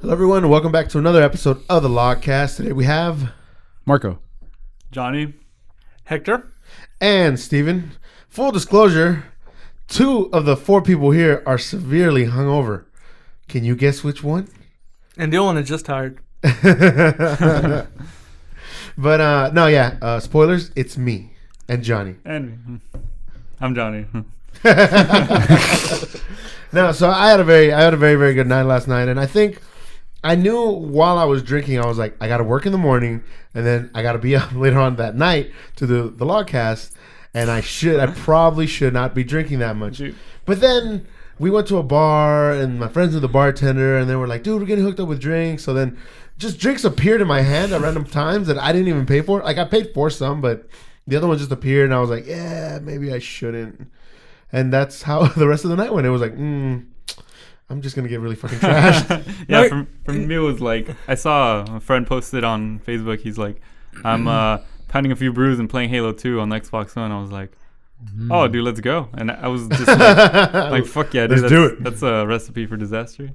Hello, everyone. Welcome back to another episode of the Logcast. Today we have Marco, Johnny, Hector, and Steven. Full disclosure, 2 of the 4 people here are severely hungover. Can you guess which one? and the other one is just tired. But spoilers. It's me and Johnny. and I'm Johnny. No, so I had a very good night last night, and I think I knew while I was drinking, I was like, I got to work in the morning, and then I got to be up later on that night to the Logcast, and I probably should not be drinking that much. Dude. But then we went to a bar, and my friends were the bartender, and they were like, dude, we're getting hooked up with drinks. So then just drinks appeared in my hand at random times that I didn't even pay for. Like, I paid for some, but the other one just appeared, and I was like, yeah, maybe I shouldn't. And that's how the rest of the night went. It was like, I'm just going to get really fucking trashed. Yeah, for me it was like, I saw a friend posted on Facebook, he's like, I'm pounding a few brews and playing Halo 2 on the Xbox One. I was like, oh, dude, let's go. And I was just like fuck yeah, dude, let's do it. That's a recipe for disaster.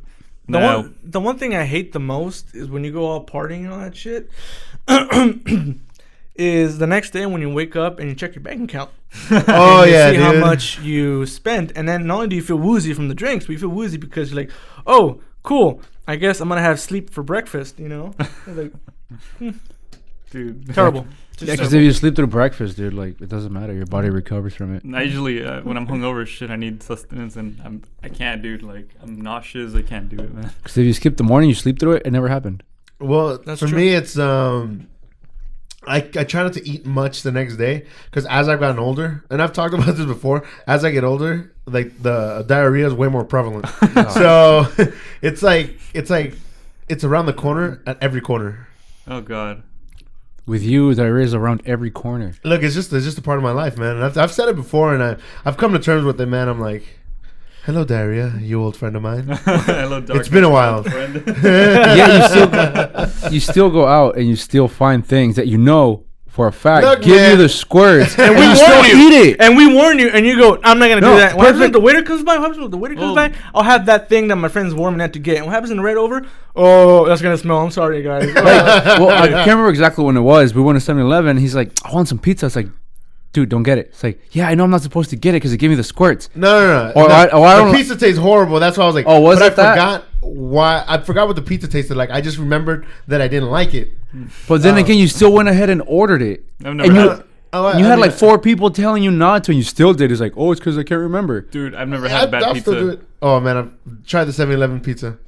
The one thing I hate the most is when you go all partying and all that shit. Is the next day when you wake up and you check your bank account. Oh, yeah, see dude. how much you spent, and then not only do you feel woozy from the drinks, but you feel woozy because you're like, oh, cool, I guess I'm gonna have sleep for breakfast. You know, like, dude, terrible. yeah, because if you sleep through breakfast, dude, like it doesn't matter. Your body recovers from it. I usually when I'm hungover, shit, I need sustenance, and I can't, dude. Like I'm nauseous. I can't do it, man. Because if you skip the morning, you sleep through it. It never happened. Well, That's for true. me, it's I try not to eat much the next day because as I've gotten older, and I've talked about this before, as I get older, like the diarrhea is way more prevalent. So it's around the corner at every corner. Oh god. With you, there is around every corner. Look, it's just a part of my life, man. And I've said it before, and I've come to terms with it, man. I'm like, hello, diarrhea, you old friend of mine. Hello, dark. It's been a while. Friend. Yeah, you still go out and you still find things that you know for a fact Look, give man. you the squirts, and we you still warn you. eat it. And we warn you, and you go, I'm not gonna No, do that. What happens perfect. if the waiter comes by? What happens if the waiter comes by? I'll have that thing that my friend's warming that to get. And what happens in the right over? Oh, that's gonna smell. I'm sorry, guys. Well, I can't remember exactly when it was. We went to 7-Eleven. He's like, I want some pizza. It's like, dude, don't get it. It's like, yeah, I know I'm not supposed to get it because it gave me the squirts. No. Or I don't The know. pizza tastes horrible. That's why I was like, Oh, was but it that? I forgot what the pizza tasted like. I just remembered that I didn't like it. But then again, you still went ahead and ordered it. I've never And had, you had like 4 people telling you not to, and you still did. It's like, oh, it's because I can't remember. dude. I've never had bad I'll still do pizza. it. Oh man, I've tried the 7-Eleven pizza.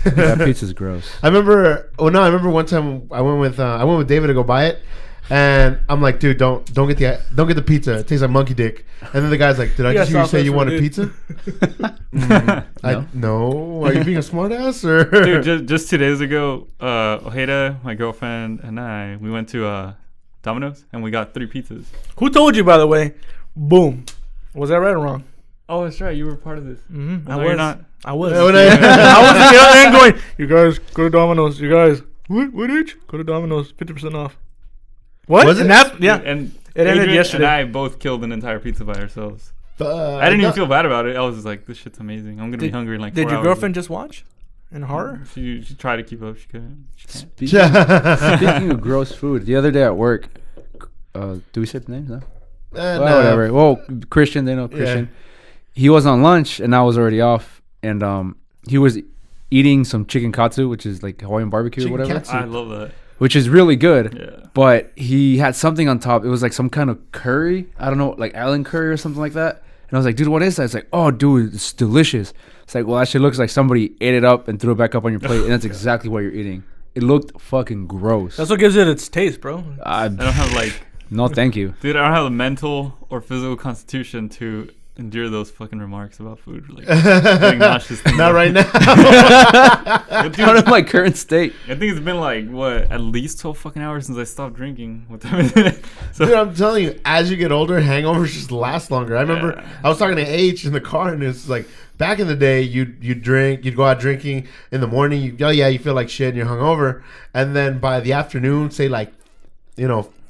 Yeah, that pizza's gross. I remember one time I went with David to go buy it, and I'm like, dude, don't get the pizza. It tastes like monkey dick. And then the guy's like, did I You just got hear you say soft you for wanted it, pizza? No. Are you being a smartass or? Dude, just 2 days ago, Ojeda, my girlfriend, and I, we went to Domino's and we got 3 pizzas. Who told you, by the way? Boom. Was that right or wrong? Oh, that's right. You were part of this. Mm-hmm. No, you're not. I was. When I was in the other end going, you guys go to Domino's. You guys, what age? Go to Domino's, 50% off. What? Was it? And that, yeah. And It ended Adrian yesterday. and I both killed an entire pizza by ourselves. I I didn't even feel bad about it. I was just like, this shit's amazing. I'm going to be hungry in like 4 Did your hours. girlfriend just watch? In horror? She tried to keep up. She couldn't. She can't. Speaking of gross food, the other day at work, do we say the names? No? Well, whatever. Well, Christian, they know Christian. Yeah. He was on lunch and I was already off, and he was eating some chicken katsu, which is like Hawaiian barbecue Chicken or whatever, katsu. I love that. which is really good. Yeah. But he had something on top. It was like some kind of curry. I don't know, like Allen curry or something like that. And I was like, dude, what is that? It's like, oh, dude, it's delicious. It's like, well, that shit looks like somebody ate it up and threw it back up on your plate, and that's exactly what you're eating. It looked fucking gross. That's what gives it its taste, bro. I don't have like, No, thank you. dude, I don't have the mental or physical constitution to endure those fucking remarks about food. Like, getting nauseous things. Not right now. Out of my current state. I think it's been like what, at least 12 fucking hours since I stopped drinking. What time is it? So Dude, I'm telling you, as you get older, hangovers just last longer. I remember Yeah. I was talking to H in the car, and it's like back in the day, you'd drink, you'd go out drinking in the morning. You feel like shit, and you're hungover, and then by the afternoon, say like,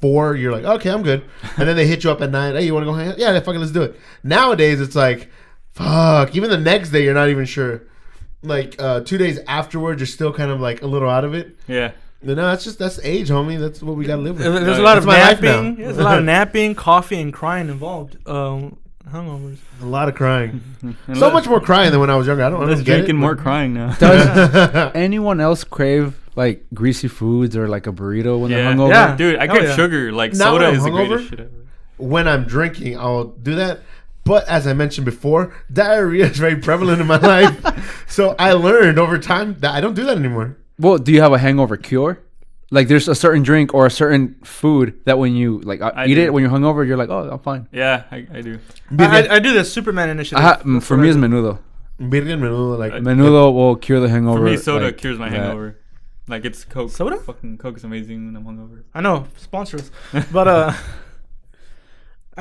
4, you're like, okay, I'm good, and then they hit you up at 9. Hey, you want to go hang out? Yeah, fucking let's do it. Nowadays, it's like, fuck. Even the next day, you're not even sure. like 2 days afterwards, you're still kind of like a little out of it. Yeah. But no, that's age, homie. That's what we gotta live with. There's a lot of That's my life napping. now. There's a lot of napping, coffee, and crying involved. Hungovers. A lot of crying. And So much more crying than when I was younger. I don't Less get drinking, it, more but- crying now. Does anyone else crave like greasy foods or like a burrito when they're hungover? Yeah. Dude, I Hell crave yeah. sugar. Like Not soda when I'm is the hungover. greatest shit ever. When I'm drinking, I'll do that. But as I mentioned before, diarrhea is very prevalent in my life. So I learned over time that I don't do that anymore. Well, do you have a hangover cure? Like, there's a certain drink or a certain food that when you like I eat do. it when you're hungover, you're like, oh, I'm fine. Yeah, I do. I do the Superman initiative. That's For what me, I it's do. menudo. Birria and menudo, like Menudo will cure the hangover. For me, soda like, cures my that. hangover. Like it's Coke. Soda? Fucking Coke is amazing when I'm hungover. I know, sponsors. But I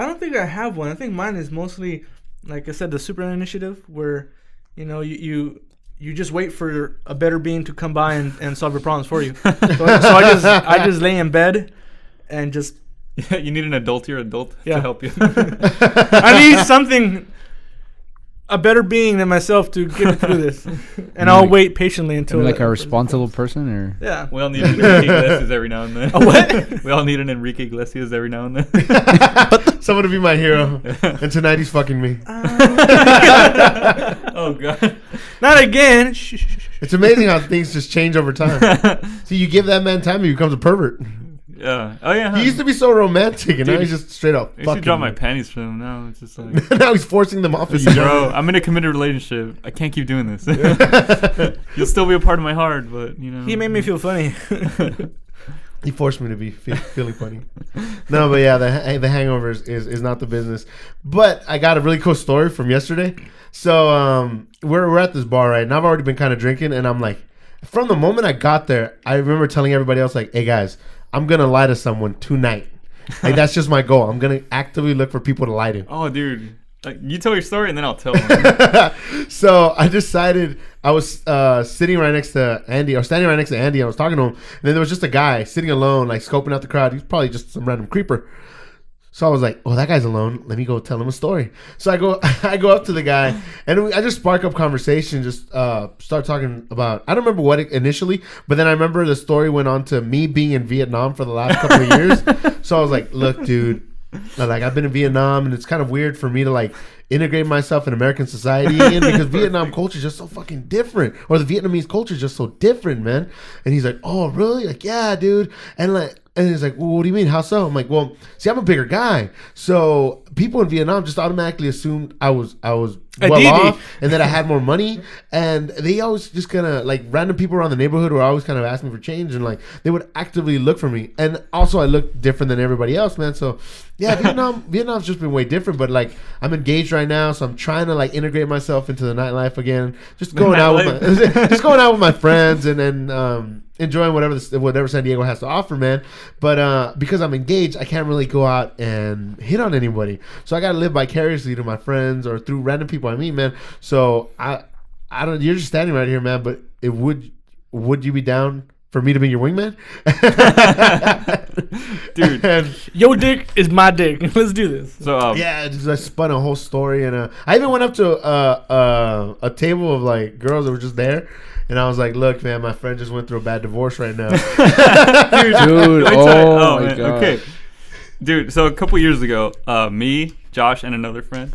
don't think I have one. I think mine is mostly, like I said, the Superman initiative, where you just wait for a better being to come by and solve your problems for you. So I just lay in bed and just Yeah, you need an adultier adult Yeah. to help you. I need something, a better being than myself to get me through this, and I'll wait patiently until Am I like that a person responsible comes. person, or Yeah. We all need an Enrique Iglesias every now and then. A what? We all need an Enrique Iglesias every now and then. someone to be my hero. And tonight he's fucking me. Oh god. Not again. Shh, shh, shh, shh. It's amazing how things just change over time. See, you give that man time, he becomes a pervert. Yeah. Oh yeah. He used to be so romantic, and now Dude, he's just straight up I used to fucking. drop my me. panties for him. Now it's just like, Now he's forcing them off of you, bro, Joe. I'm in a committed relationship. I can't keep doing this. You'll still be a part of my heart, but you know. He made me feel funny. He forced me to be feeling funny. No, but yeah, the hangover is not the business. But I got a really cool story from yesterday. So we're at this bar, right? And I've already been kind of drinking, and I'm like, from the moment I got there, I remember telling everybody else, like, hey guys, I'm gonna lie to someone tonight. Like that's just my goal. I'm gonna actively look for people to lie to. Oh, dude. Like, you tell your story and then I'll tell them. So I decided I was sitting right next to Andy, or standing right next to Andy. I was talking to him, and then there was just a guy sitting alone, like scoping out the crowd. He's probably just some random creeper. So I was like, "Oh, that guy's alone. Let me go tell him a story." So I go up to the guy, and I just spark up conversation. Just start talking about. I don't remember what initially, but then I remember the story went on to me being in Vietnam for the last couple of years. So I was like, "Look, dude." Like I've been in Vietnam, and it's kind of weird for me to like integrate myself in American society again, because Vietnam culture is just so fucking different, or the Vietnamese culture is just so different, man. And he's like, "Oh, really?" Like, "Yeah, dude." And he's like, "Well, what do you mean? How so?" I'm like, "Well, see, I'm a bigger guy, so people in Vietnam just automatically assumed I was well off, and that I had more money, and they always just kind of like random people around the neighborhood were always kind of asking for change, and like they would actively look for me, and also I look different than everybody else, man. So yeah, Vietnam's just been way different, but like I'm engaged right now, so I'm trying to like integrate myself into the nightlife again, just going out with my friends, and then enjoying whatever San Diego has to offer, man. But because I'm engaged, I can't really go out and hit on anybody, so I gotta live vicariously to my friends or through random people I meet, man. So I don't. You're just standing right here, man. But would you be down for me to be your wingman? Dude. And, Your dick is my dick. Let's do this. So yeah, I spun a whole story, and I even went up to a table of like girls that were just there, and I was like, "Look, man, my friend just went through a bad divorce right now." dude? Let me tell you- Oh my man, god. okay. Dude, so a couple years ago, me, Josh, and another friend,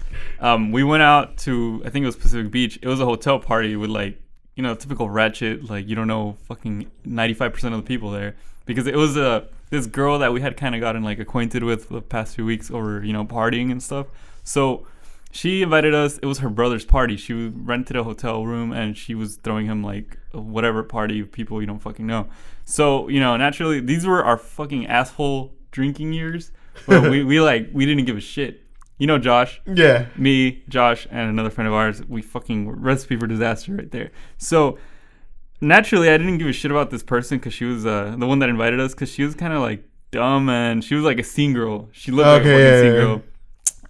we went out to, I think it was Pacific Beach. It was a hotel party with like, you know, typical ratchet, like you don't know fucking 95% of the people there, because it was this girl that we had kind of gotten like acquainted with the past few weeks over, you know, partying and stuff. So she invited us. It was her brother's party. She rented a hotel room, and she was throwing him like whatever party of people you don't fucking know. So, you know, naturally these were our fucking asshole drinking years, but we didn't give a shit. You know, Josh. Yeah. Me, Josh, and another friend of ours, we fucking recipe for disaster right there. So naturally, I didn't give a shit about this person because she was the one that invited us, because she was kind of like dumb, and she was like a scene girl. She looked like a fucking scene girl.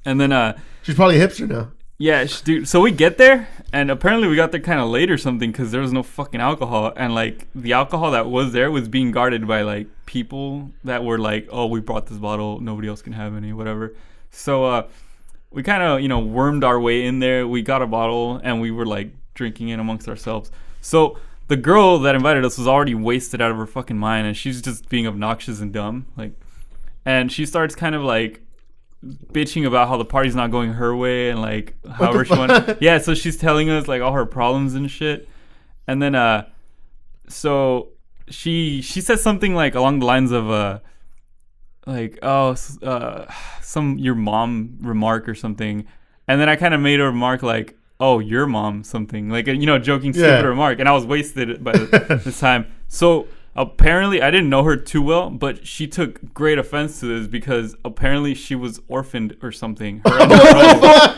And then She's probably a hipster now. yeah, dude. So we get there, and apparently we got there kind of late or something, because there was no fucking alcohol, and like the alcohol that was there was being guarded by like people that were like, "Oh, we brought this bottle. Nobody else can have any, whatever." So we kind of, you know, wormed our way in there. We got a bottle, and we were like drinking in amongst ourselves. So the girl that invited us was already wasted out of her fucking mind, and she's just being obnoxious and dumb. Like, and she starts kind of like bitching about how the party's not going her way and like however she wants. Yeah, so she's telling us like all her problems and shit. And then so she says something like along the lines of like, oh, some your mom remark or something. And then I kind of made a remark like, oh, your mom something, like, you know, joking stupid remark. And I was wasted by this time. So apparently I didn't know her too well, but she took great offense to this because apparently she was orphaned or something.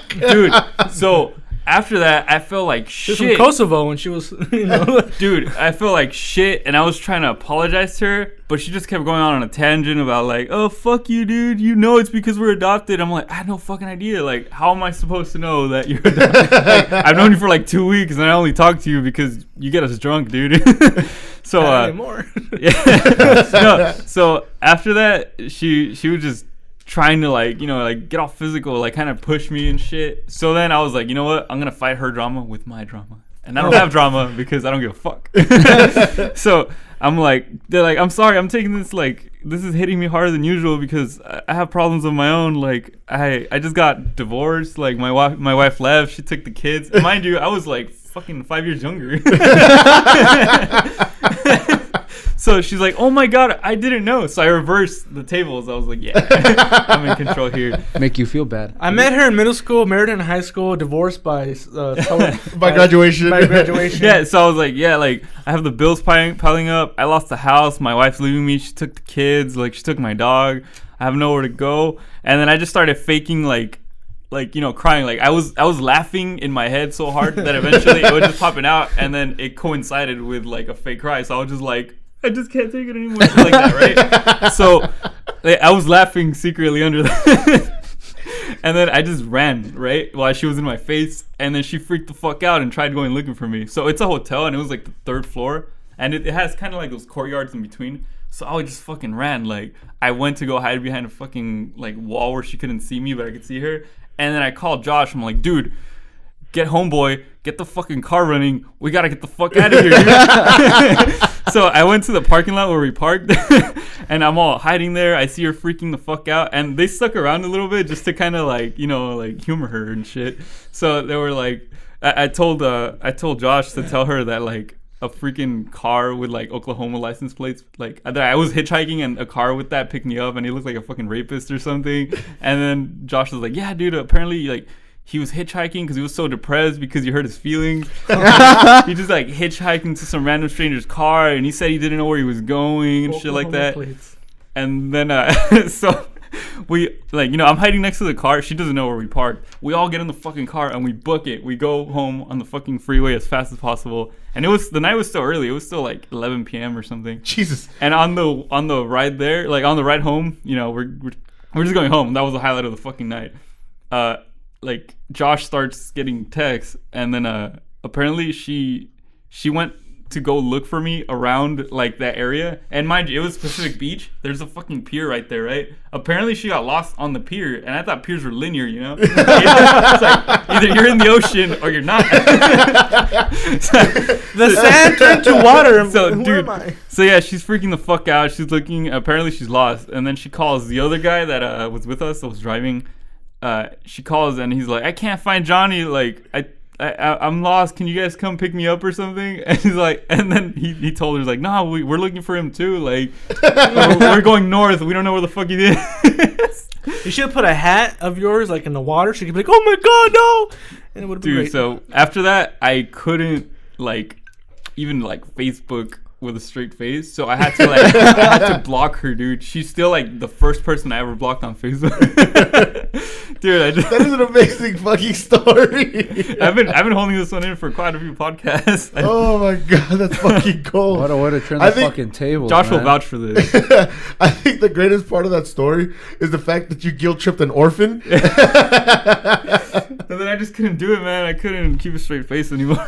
Dude, so after that, I felt like shit. She was from Kosovo when she was, you know. Dude, I felt like shit, and I was trying to apologize to her, but she just kept going on a tangent about like, oh, fuck you, dude. You know it's because we're adopted. I'm like, I had no fucking idea. Like, how am I supposed to know that you're adopted? Like, I've known you for like 2 weeks, and I only talk to you because you get us drunk, dude. So, not anymore. Yeah. No, so after that, she was just trying to like, you know, like get all physical, like kind of push me and shit. So then I was like, you know what? I'm gonna fight her drama with my drama, and I don't have drama because I don't give a fuck. So I'm like, they're like, I'm sorry, I'm taking this like this is hitting me harder than usual because I have problems of my own. Like I just got divorced. Like my wife left. She took the kids. And mind you, I was like fucking 5 years younger. So she's like, oh my God, I didn't know. So I reversed the tables. I was like, yeah, I'm in control here. Make you feel bad. I met her in middle school, married her in high school, divorced by by graduation. By graduation. Yeah, so I was like, yeah, like I have the bills piling up. I lost the house. My wife's leaving me. She took the kids. Like she took my dog. I have nowhere to go. And then I just started faking like you know, crying. Like I was laughing in my head so hard that eventually it was just popping out, and then it coincided with like a fake cry. So I was just like, I just can't take it anymore. Like that, right? So like, I was laughing secretly under that. And then I just ran, right? While she was in my face. And then she freaked the fuck out and tried going looking for me. So it's a hotel, and it was like the 3rd floor. And it has kind of like those courtyards in between. So I just fucking ran. Like I went to go hide behind a fucking like wall where she couldn't see me, but I could see her. And then I called Josh. I'm like, dude, get homeboy, get the fucking car running. We gotta get the fuck out of here, dude. So I went to the parking lot where we parked, and I'm all hiding there. I see her freaking the fuck out, and they stuck around a little bit just to kind of like, you know, like humor her and shit. So they were like, I told Josh to tell her that like a freaking car with like Oklahoma license plates, like that I was hitchhiking and a car with that picked me up, and he looked like a fucking rapist or something. And then Josh was like, yeah, dude, apparently like he was hitchhiking because he was so depressed because he hurt his feelings. He just like hitchhiked into some random stranger's car, and he said he didn't know where he was going and shit like that. Plates. And then so we like, you know, I'm hiding next to the car. She doesn't know where we parked. We all get in the fucking car and we book it. We go home on the fucking freeway as fast as possible. And the night was still early. It was still like 11 p.m. or something. Jesus. And on the ride there, like on the ride home, you know, we're just going home. That was the highlight of the fucking night. Like Josh starts getting texts, and then apparently she went to go look for me around like that area. And mind you, it was Pacific Beach. There's a fucking pier right there, right? Apparently she got lost on the pier, and I thought piers were linear, you know? It's like either you're in the ocean or you're not. The sand turned to water. So who dude, am I? so yeah, she's freaking the fuck out. She's looking. Apparently she's lost, and then she calls the other guy that was with us, that was driving. She calls, and he's like, I can't find Johnny. Like I'm lost. Can you guys come pick me up or something? And he's like, and then he told her, like, no, we're looking for him too. Like, we're going north. We don't know where the fuck he is. You should have put a hat of yours like in the water. She could be like, oh my God, no. And it would have been great. So after that, I couldn't like even like Facebook with a straight face. So I had to block her, dude. She's still like the first person I ever blocked on Facebook. Dude, that is an amazing fucking story. I've been holding this one in for quite a few podcasts. Oh my God, that's fucking cool. What a way to turn the fucking table. Josh will vouch for this. I think the greatest part of that story is the fact that you guilt tripped an orphan. And then I just couldn't do it, man. I couldn't keep a straight face anymore.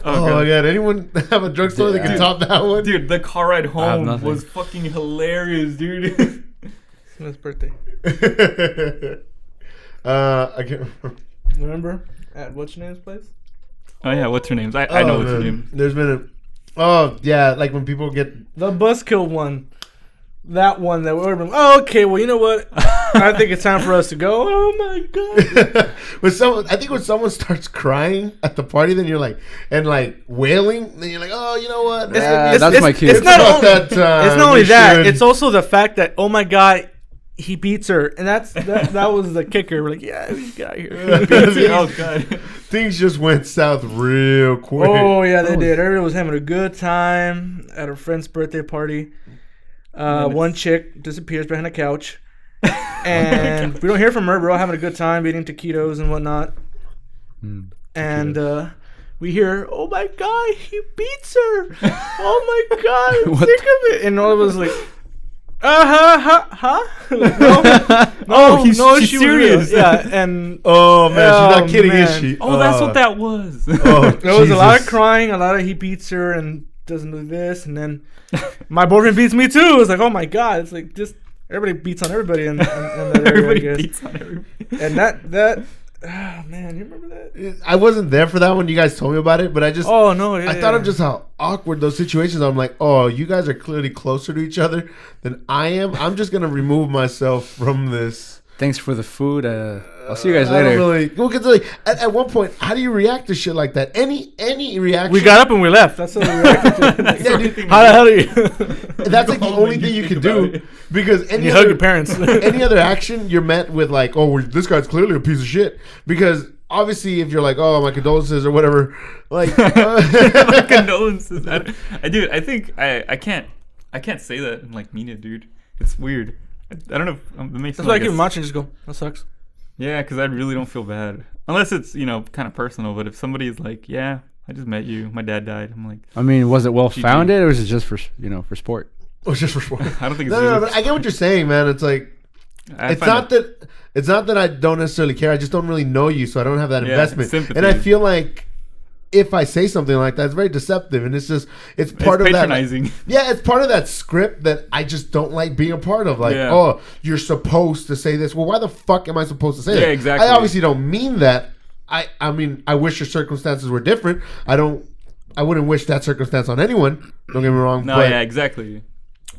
Oh my God! Anyone have a drug story that can top that one? Dude, the car ride home was fucking hilarious, dude. It's his birthday. I can't remember at what's your name's place? Oh yeah, what's her name? I know what's her man. name. There's been like when people get The buzzkill one. That one that we're okay, well, you know what? I think it's time for us to go. Oh my god. when someone starts crying at the party, then you're like wailing, then you're like, oh, you know what? Yeah, that's my cue. It's not only that time. It's not only We that. should- It's also the fact that oh my god, he beats her, and that was the kicker. We're like, yeah, we just got here. Oh god. Things just went south real quick. Oh yeah, they did. Everyone was having a good time at a friend's birthday party. One chick disappears behind a couch, and we don't hear from her. We're all having a good time, eating taquitos and whatnot. And we hear, "Oh my god, he beats her! Oh my god, I'm sick of it!" And all of us like, no, she's she was serious. real. Yeah, and Oh man, she's not kidding, man. is she? Oh, that's what that was. Oh, there was a lot of Jesus. crying, a lot of he beats her and doesn't do this, and then my boyfriend beats me too. It's like, oh my god, it's like just everybody beats on everybody in that area, Everybody I guess. beats on everybody. And that, oh man, you remember that? I wasn't there for that when you guys told me about it, but I just Oh no, yeah, I thought of just how awkward those situations are. I'm like, oh, you guys are clearly closer to each other than I am. I'm just gonna remove myself from this. Thanks for the food. I'll see you guys I don't later. really. Well, 'cause like, at one point, how do you react to shit like that? Any reaction? we got up and we left. That's what we reacted to. Yeah, dude, How the hell are you? that's like the only thing you can do because And any you hug other, your parents. any other action, you're met with like, oh, well, this guy's clearly a piece of shit. Because obviously, if you're like, oh, my condolences or whatever, like, My condolences. I think I can't say that and like mean it, dude. It's weird. I don't know. It makes That's me why I like keep a- watching. Just go. That sucks. Yeah, because I really don't feel bad unless it's kind of personal. But if somebody's like, yeah, I just met you, my dad died, I'm like, I mean, was it well founded or was it just for for sport? oh, it's just for sport. I don't think it's No, really- but I get what you're saying, man. It's like I it's find not that I don't necessarily care. I just don't really know you, so I don't have that Yeah, investment. sympathy. And I feel like if I say something like that, it's very deceptive, and it's part of that. patronizing. Yeah, it's part of that script that I just don't like being a part of. Like, Yeah. oh, you're supposed to say this. Well, why the fuck am I supposed to say that? Yeah, exactly. I obviously don't mean that. I mean, I wish your circumstances were different. I wouldn't wish that circumstance on anyone. Don't get me wrong. No, but, yeah, exactly.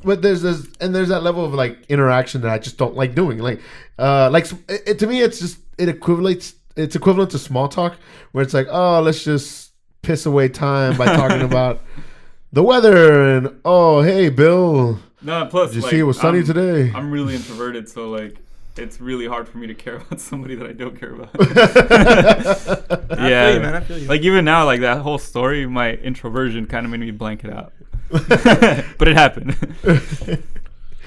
But there's that level of like interaction that I just don't like doing. Like to me, it's equivalent to small talk, where it's like, oh, let's just piss away time by talking about the weather and oh, hey, Bill, No, plus did you see it was sunny today? I'm really introverted, so like it's really hard for me to care about somebody that I don't care about. I feel you, man. I feel you. Like even now, like that whole story, my introversion kind of made me blank it out. But it happened.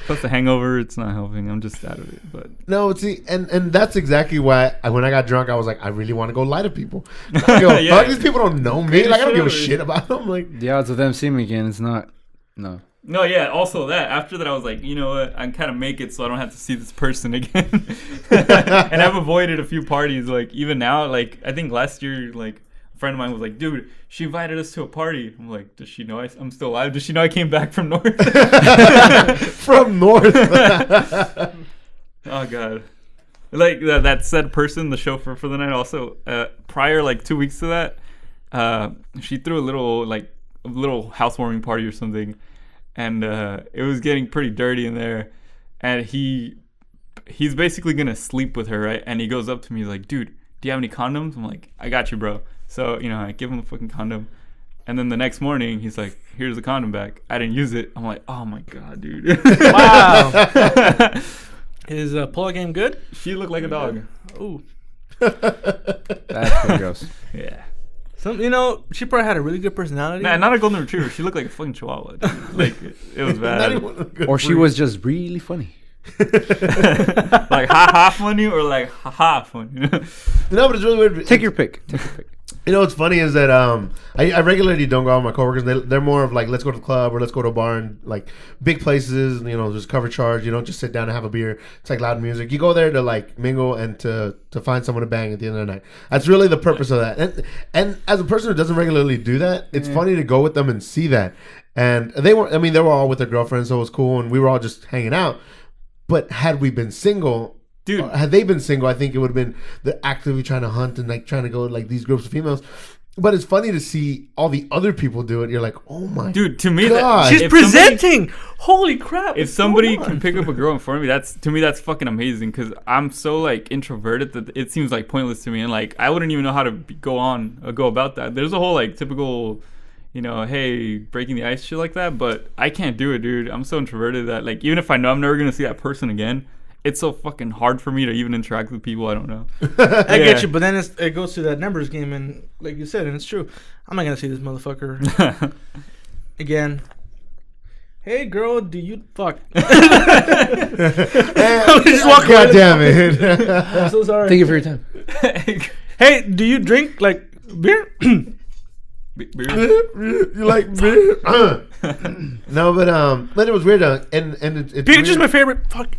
Plus the hangover, it's not helping. I'm just out of it. But No, see, and that's exactly why when I got drunk, I was like, I really want to go lie to people. I don't give a Yeah. fuck. These people don't know me. Like, I don't give a Sure. shit about them. Like, The odds of them seeing me again, it's not. No. no, yeah. Also that after that, I was like, you know what? I kind of make it so I don't have to see this person again. And I've avoided a few parties. Like even now, like I think last year, like a friend of mine was like, dude, she invited us to a party. I'm like, does she know I'm still alive? Does she know I came back from North? from North. Oh god. Like that said person, the chauffeur for the night. Also, prior like 2 weeks to that, she threw a little housewarming party or something, and it was getting pretty dirty in there. And he's basically gonna sleep with her, right? And he goes up to me, he's like, "Dude, do you have any condoms?" I'm like, "I got you, bro." So I give him a fucking condom. And then the next morning, he's like, "Here's the condom back. I didn't use it." I'm like, "Oh my god, dude." Wow. Is pull-out game good? She looked like a dog. Ooh. That's pretty gross. Yeah. She probably had a really good personality. Nah, not a golden retriever. She looked like a fucking chihuahua. Dude. Like it was Not bad. even a good Or she breed. was just really funny. Like ha funny or like ha funny. No, but it's really weird. Take your pick. Take your pick. You know what's funny is that I regularly don't go out with my coworkers. They're more of like, let's go to the club or let's go to a bar and like big places. There's cover charge. You don't just sit down and have a beer. It's like loud music. You go there to like mingle and to find someone to bang at the end of the night. That's really the purpose of that. And as a person who doesn't regularly do that, it's funny to go with them and see that. And they were all with their girlfriends, so it was cool, and we were all just hanging out. But had we been single, Dude. had they been single, I think it would have been they're actively trying to hunt and like trying to go like these groups of females. But it's funny to see all the other people do it. You're like, oh my Dude, to me, God. She's if presenting. Holy crap! If what's somebody going on? can pick up a girl in front of me, that's fucking amazing. Because I'm so like introverted that it seems like pointless to me, and like I wouldn't even know how to go about that. There's a whole like typical, hey, breaking the ice shit like that, but I can't do it, dude. I'm so introverted that like even if I know I'm never gonna see that person again, it's so fucking hard for me to even interact with people I don't know. I get you, but then it goes to that numbers game, and like you said, and it's true. I'm not gonna see this motherfucker again. Hey girl, do you fuck? Just walk. God damn it! I'm so sorry. Thank you for your time. Hey, do you drink like beer? You like beer? No, but it was weird. And it's Peach is weird. my favorite. Fuck.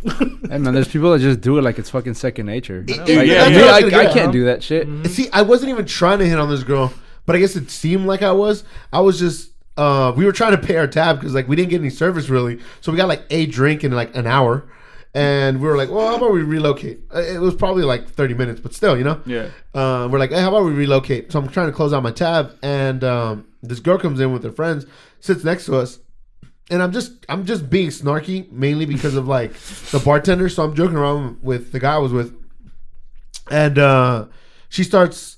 Hey man, there's people that just do it like it's fucking second nature. Yeah, Like, yeah, me, that's what I was I gonna get. can't do that shit. See, I wasn't even trying to hit on this girl, but I guess it seemed like I was. I was just. We were trying to pay our tab because like we didn't get any service really, so we got like a drink in like an hour, and we were like, well, how about we relocate? It was probably like 30 minutes, but still, Yeah. We're like, hey, how about we relocate? So I'm trying to close out my tab, and this girl comes in with her friends, sits next to us, and I'm just being snarky mainly because of like the bartender. So I'm joking around with the guy I was with, and she starts.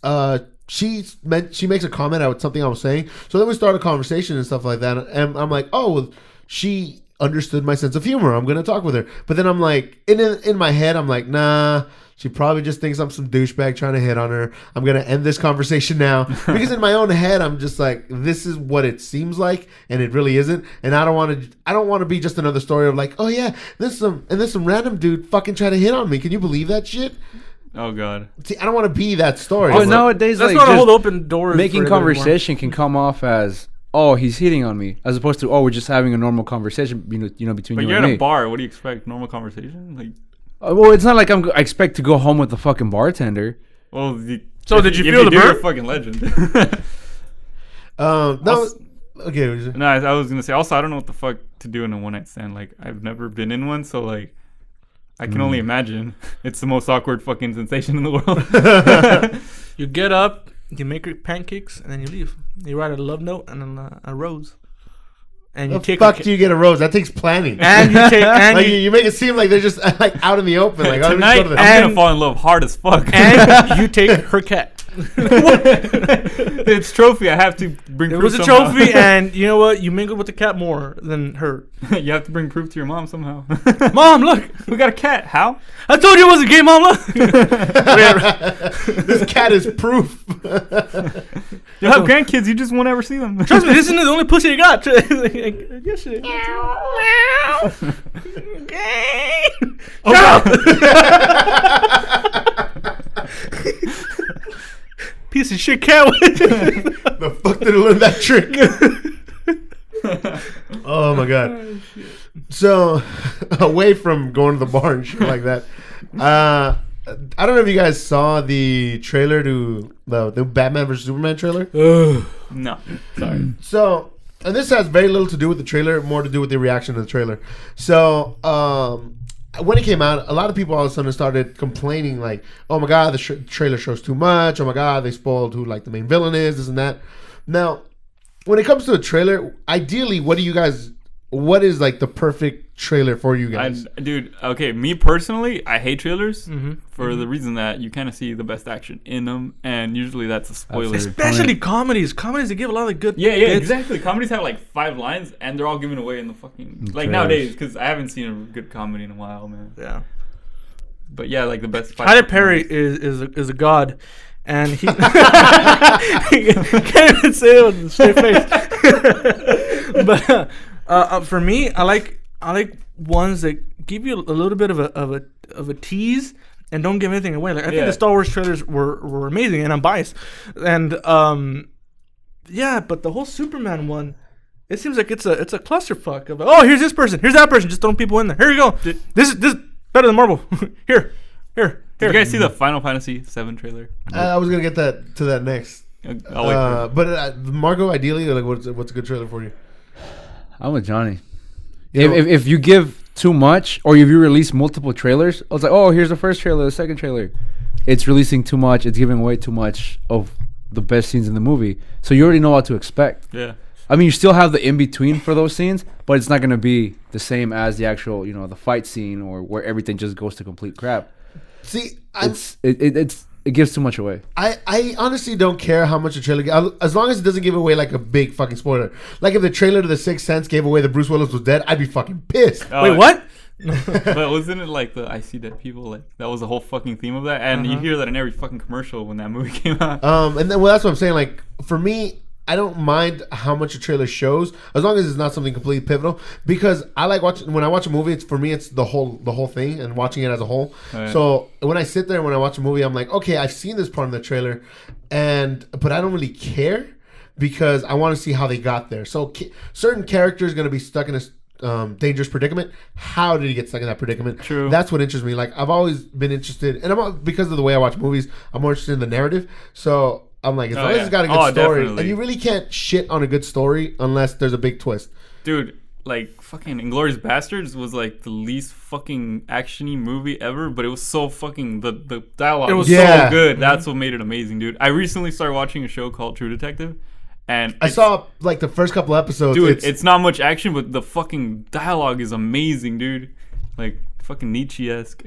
She makes a comment about something I was saying. So then we start a conversation and stuff like that. And I'm like, oh, well, she understood my sense of humor. I'm gonna talk with her. But then I'm like, in my head, I'm like, nah. She probably just thinks I'm some douchebag trying to hit on her. I'm gonna end this conversation now because in my own head, I'm just like, this is what it seems like, and it really isn't. And I don't want to be just another story of like, oh yeah, there's some random dude fucking trying to hit on me. Can you believe that shit? Oh god. See, I don't want to be that story. But nowadays, That's like not a just hold open doors. making for everyone. conversation can come off as, oh, he's hitting on me, as opposed to, oh, we're just having a normal conversation, between But you you're and at me. a bar. What do you expect? Normal conversation? Like, Well, it's not like I expect to go home with the fucking bartender. well. So did you feel if the do, you're a burn? fucking legend. No. Also- Okay. what did you say? No, I was gonna say. Also, I don't know what the fuck to do in a one night stand. Like, I've never been in one, so like, I can only imagine. It's the most awkward fucking sensation in the world. You get up, you make your pancakes, and then you leave. You write a love note and then a rose. And you The take fuck do you get a rose? That takes planning. and you take and Like you, you make it seem like they're just like out in the open. Like, oh, let me just Tonight, go to the- I'm gonna and- fall in love hard as fuck. and you take her cat. It's trophy. I have to bring. It proof was a somehow. trophy, and you know what? You mingled with the cat more than her. You have to bring proof to your mom somehow. Mom, look! We got a cat. How? I told you it wasn't gay, Mom. Look! This cat is proof. You have grandkids. You just won't ever see them. Trust me, this isn't the only pussy you got. Yes, it is. Gay. Piece of shit cat. The fuck did I learn that trick? Oh my god. So, away from going to the bar and shit like that, I don't know if you guys saw the trailer to the Batman vs Superman trailer. No, sorry. So, and this has very little to do with the trailer, more to do with the reaction to the trailer. So, when it came out, a lot of people all of a sudden started complaining, like, "Oh my god, the trailer shows too much. Oh my god, they spoiled who like the main villain is, this and that." Now, when it comes to a trailer, ideally, what is like the perfect trailer for you guys? Dude, okay, me personally, I hate trailers for the reason that you kind of see the best action in them, and usually that's a spoiler. Especially comedies. Comedies, they give a lot of good Yeah, bits. exactly. Comedies have like 5 lines, and they're all given away in the fucking like Trash. nowadays. Because I haven't seen a good comedy in a while, man. Yeah. But yeah, like the best. 5 Tyler Perry is a god, and he, he can't even say it with a straight face. But for me, I like ones that give you a little bit of a tease and don't give anything away. Like I think the Star Wars trailers were amazing, and I'm biased. And yeah, but the whole Superman one, it seems like it's a clusterfuck of oh, here's this person, here's that person, just throwing people in there. Here you go. This is better than Marvel. Here. Did you guys see the Final Fantasy VII trailer? I was gonna get to that next. I'll wait for it. But Marco, ideally, like, what's a good trailer for you? I'm with Johnny. If you give too much, or if you release multiple trailers, I was like, oh, here's the first trailer, the second trailer. It's releasing too much. It's giving away too much of the best scenes in the movie. So you already know what to expect. Yeah. I mean, you still have the in between for those scenes, but it's not gonna be the same as the actual, the fight scene or where everything just goes to complete crap. See, It gives too much away. I honestly don't care how much a trailer, as long as it doesn't give away like a big fucking spoiler. Like if the trailer to The Sixth Sense gave away that Bruce Willis was dead, I'd be fucking pissed. Wait, what? But wasn't it like the I See Dead People? Like that was the whole fucking theme of that, and you hear that in every fucking commercial when that movie came out. And then that's what I'm saying. Like for me, I don't mind how much a trailer shows as long as it's not something completely pivotal, because I like watching, when I watch a movie, it's for me, it's the whole thing and watching it as a whole. Right. So when I sit there, when I watch a movie, I'm like, okay, I've seen this part in the trailer, but I don't really care because I want to see how they got there. So certain characters going to be stuck in a dangerous predicament. How did he get stuck in that predicament? True. That's what interests me. Like I've always been interested, and because of the way I watch movies, I'm more interested in the narrative. So I'm like, as long as it's got a good story, definitely. And you really can't shit on a good story unless there's a big twist. Dude, like fucking Inglourious Bastards was like the least fucking actiony movie ever, but it was so fucking the dialogue was so good. That's what made it amazing, dude. I recently started watching a show called True Detective, and I saw like the first couple episodes. Dude, it's not much action, but the fucking dialogue is amazing, dude. Like fucking Nietzsche-esque.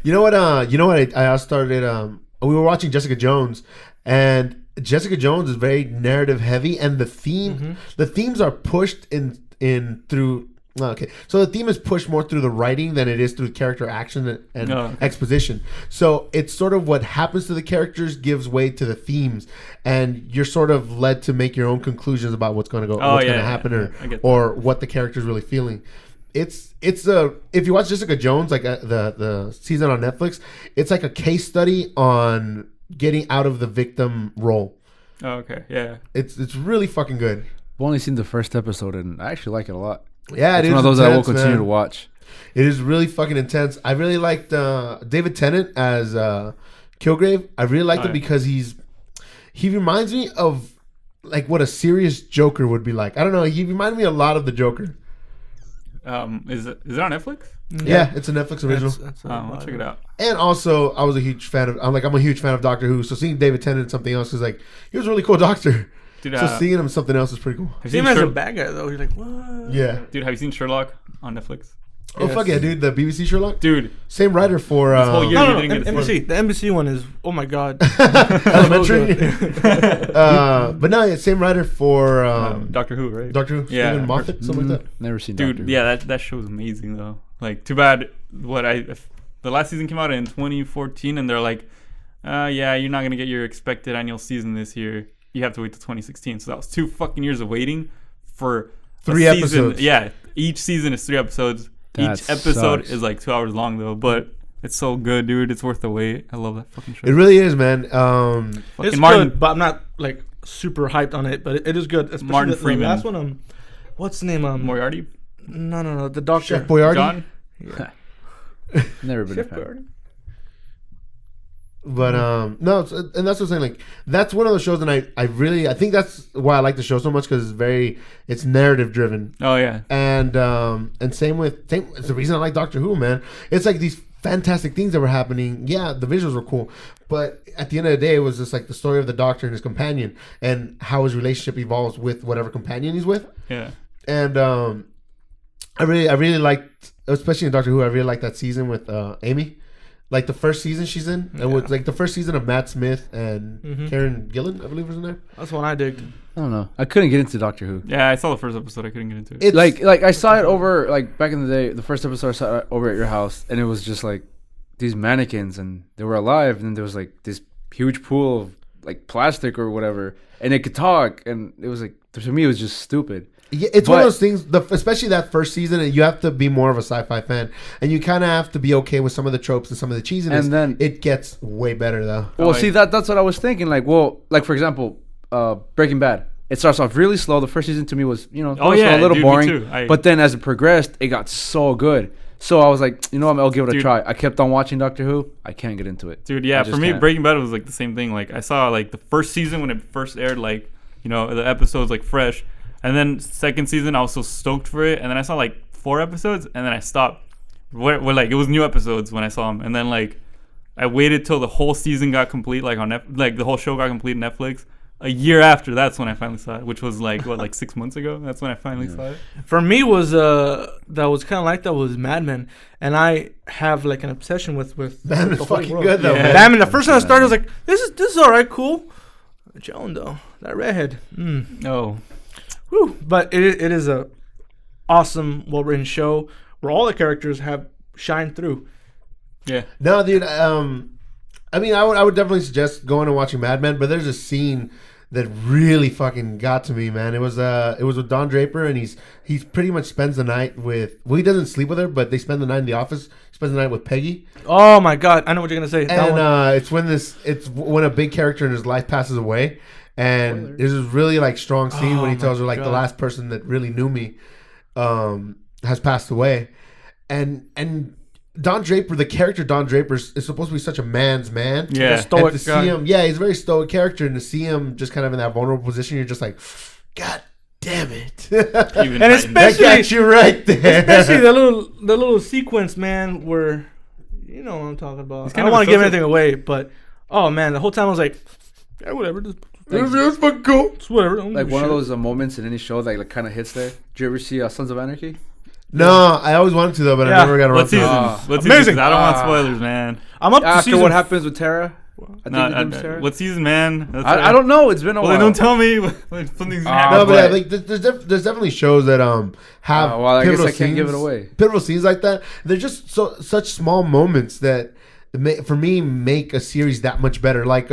You know what? I started. We were watching Jessica Jones. And Jessica Jones is very narrative heavy, and the themes are pushed in through. Okay, so the theme is pushed more through the writing than it is through character action and exposition. So it's sort of what happens to the characters gives way to the themes, and you're sort of led to make your own conclusions about what's going to happen, or what the character's really feeling. It's if you watch Jessica Jones, like the season on Netflix, it's like a case study on getting out of the victim role. Oh, okay. Yeah. It's really fucking good. I've only seen the first episode and I actually like it a lot. Yeah, it's one of those intense, I will continue to watch. It is really fucking intense. I really liked David Tennant as Kilgrave. I really liked him because he reminds me of like what a serious Joker would be like. I don't know. He reminded me a lot of the Joker. Is it on Netflix? Yeah, it's a Netflix original. I'll check it out. And also, I'm a huge fan of Doctor Who. So seeing David Tennant in something else is like, he was a really cool Doctor. Dude, so seeing him in something else is pretty cool. See him as a bad guy though. You're like, what? Yeah. Dude, have you seen Sherlock on Netflix? Oh fuck yeah, dude! The BBC Sherlock, dude. Same writer for this whole year. No, NBC. The NBC one is, oh my god, Elementary. But no, yeah, same writer for Doctor Who, right? Doctor Who, yeah, Stephen Moffat, something like that. Never seen. Dude, Doctor Who. Yeah, that show's amazing though. Like, too bad the last season came out in 2014, and they're like, yeah, you're not gonna get your expected annual season this year. You have to wait till 2016. So that was 2 fucking years of waiting for 3 episodes. Yeah, each season is 3 episodes. Each episode is like 2 hours long though, but it's so good, dude. It's worth the wait. I love that fucking show. It really is, man. It's good, but I'm not like super hyped on it. But it is good. Especially Martin Freeman. The last one, what's the name? Moriarty. No, the doctor. Chef Boyardee. John. Yeah. Never been Chef a fan. Boyardee. But no, and that's what I'm saying. Like that's one of those shows, and I think that's why I like the show so much, because it's narrative driven. Oh yeah, and it's the reason I like Doctor Who, man. It's like these fantastic things that were happening. Yeah, the visuals were cool, but at the end of the day, it was just like the story of the Doctor and his companion, and how his relationship evolves with whatever companion he's with. Yeah, and I really liked, especially in Doctor Who, I really liked that season with Amy. Like the first season she's in, it was like the first season of Matt Smith and Karen Gillan, I believe was in there. That's one I digged. I don't know. I couldn't get into Doctor Who. Yeah, I saw the first episode. I couldn't get into it. It's like I saw it over like back in the day. The first episode I saw it over at your house, and it was just like these mannequins, and they were alive, and then there was like this huge pool of like plastic or whatever, and it could talk, and it was like, to me it was just stupid. Yeah, it's one of those things, especially that first season, and you have to be more of a sci-fi fan, and you kind of have to be okay with some of the tropes and some of the cheesiness. And then it gets way better, though. Well, see, that's what I was thinking. Like, for example, Breaking Bad. It starts off really slow. The first season to me was, a little boring. But then as it progressed, it got so good. So I was like, I'll give it a try. I kept on watching Doctor Who. I can't get into it. Dude, yeah, for me, Breaking Bad was like the same thing. Like, I saw like the first season when it first aired, like, the episodes like fresh. And then second season, I was so stoked for it. And then I saw like 4 episodes, and then I stopped. Where like it was new episodes when I saw them. And then like I waited till the whole season got complete, like on the whole show got complete on Netflix. A year after, that's when I finally saw it, which was like 6 months ago. That's when I finally saw it. For me, was that was kind of like that was Mad Men, and I have like an obsession with Mad Men's the whole fucking world. good though. Yeah. Man. Mad Men. The first time I started, I was like, this is all right, cool. Joan though, that redhead. Oh, Whew. But it is a awesome, well written show where all the characters have shined through. yeah. No, dude. I mean, I would definitely suggest going and watching Mad Men, but there's a scene that really fucking got to me, man. It was with Don Draper, and he's pretty much spends the night with. Well, he doesn't sleep with her, but they spend the night in the office. He spends the night with Peggy. Oh my God, I know what you're gonna say. And it's when a big character in his life passes away, and there's this really like strong scene when he tells her like the last person that really knew me, has passed away, and Don Draper, the character Don Draper is supposed to be such a man's man. Yeah. A stoic And to see guy. him, yeah, he's a very stoic character, and to see him just kind of in that vulnerable position, you're just like, God damn it! Even And Titans. That especially got you right there. especially the little sequence, man, where you know what I'm talking about. He's I kind don't of want to a give social- anything away, but oh man, the whole time I was like, yeah, whatever, just It's fucking cool. it's whatever. Don't Like give a one of shit. those moments in any show that like kind of hits there. Did you ever see Sons of Anarchy? No, I always wanted to though, but Yeah. I never got around What to season? it. What Amazing. season? I don't want spoilers, man. I'm up to After season. what happens with Tara? I think No, it was Tara. what season, man? That's I don't know. It's been a Well, while. then don't tell me when something's No, happening. but yeah, but- like there's definitely shows that have well, I guess pivotal I can't give it scenes- away. Pivotal scenes like that. They're just such small moments that for me make a series that much better. Like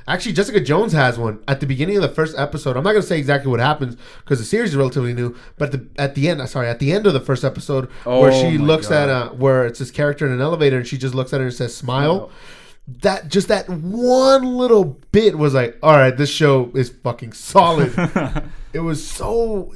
actually Jessica Jones has one at the beginning of the first episode. I'm not gonna say exactly what happens because the series is relatively new. But at the end of the first episode, where Oh she my looks God. at where it's this character in an elevator and she just looks at her and says smile. That one little bit was like, all right, this show is fucking solid. It was so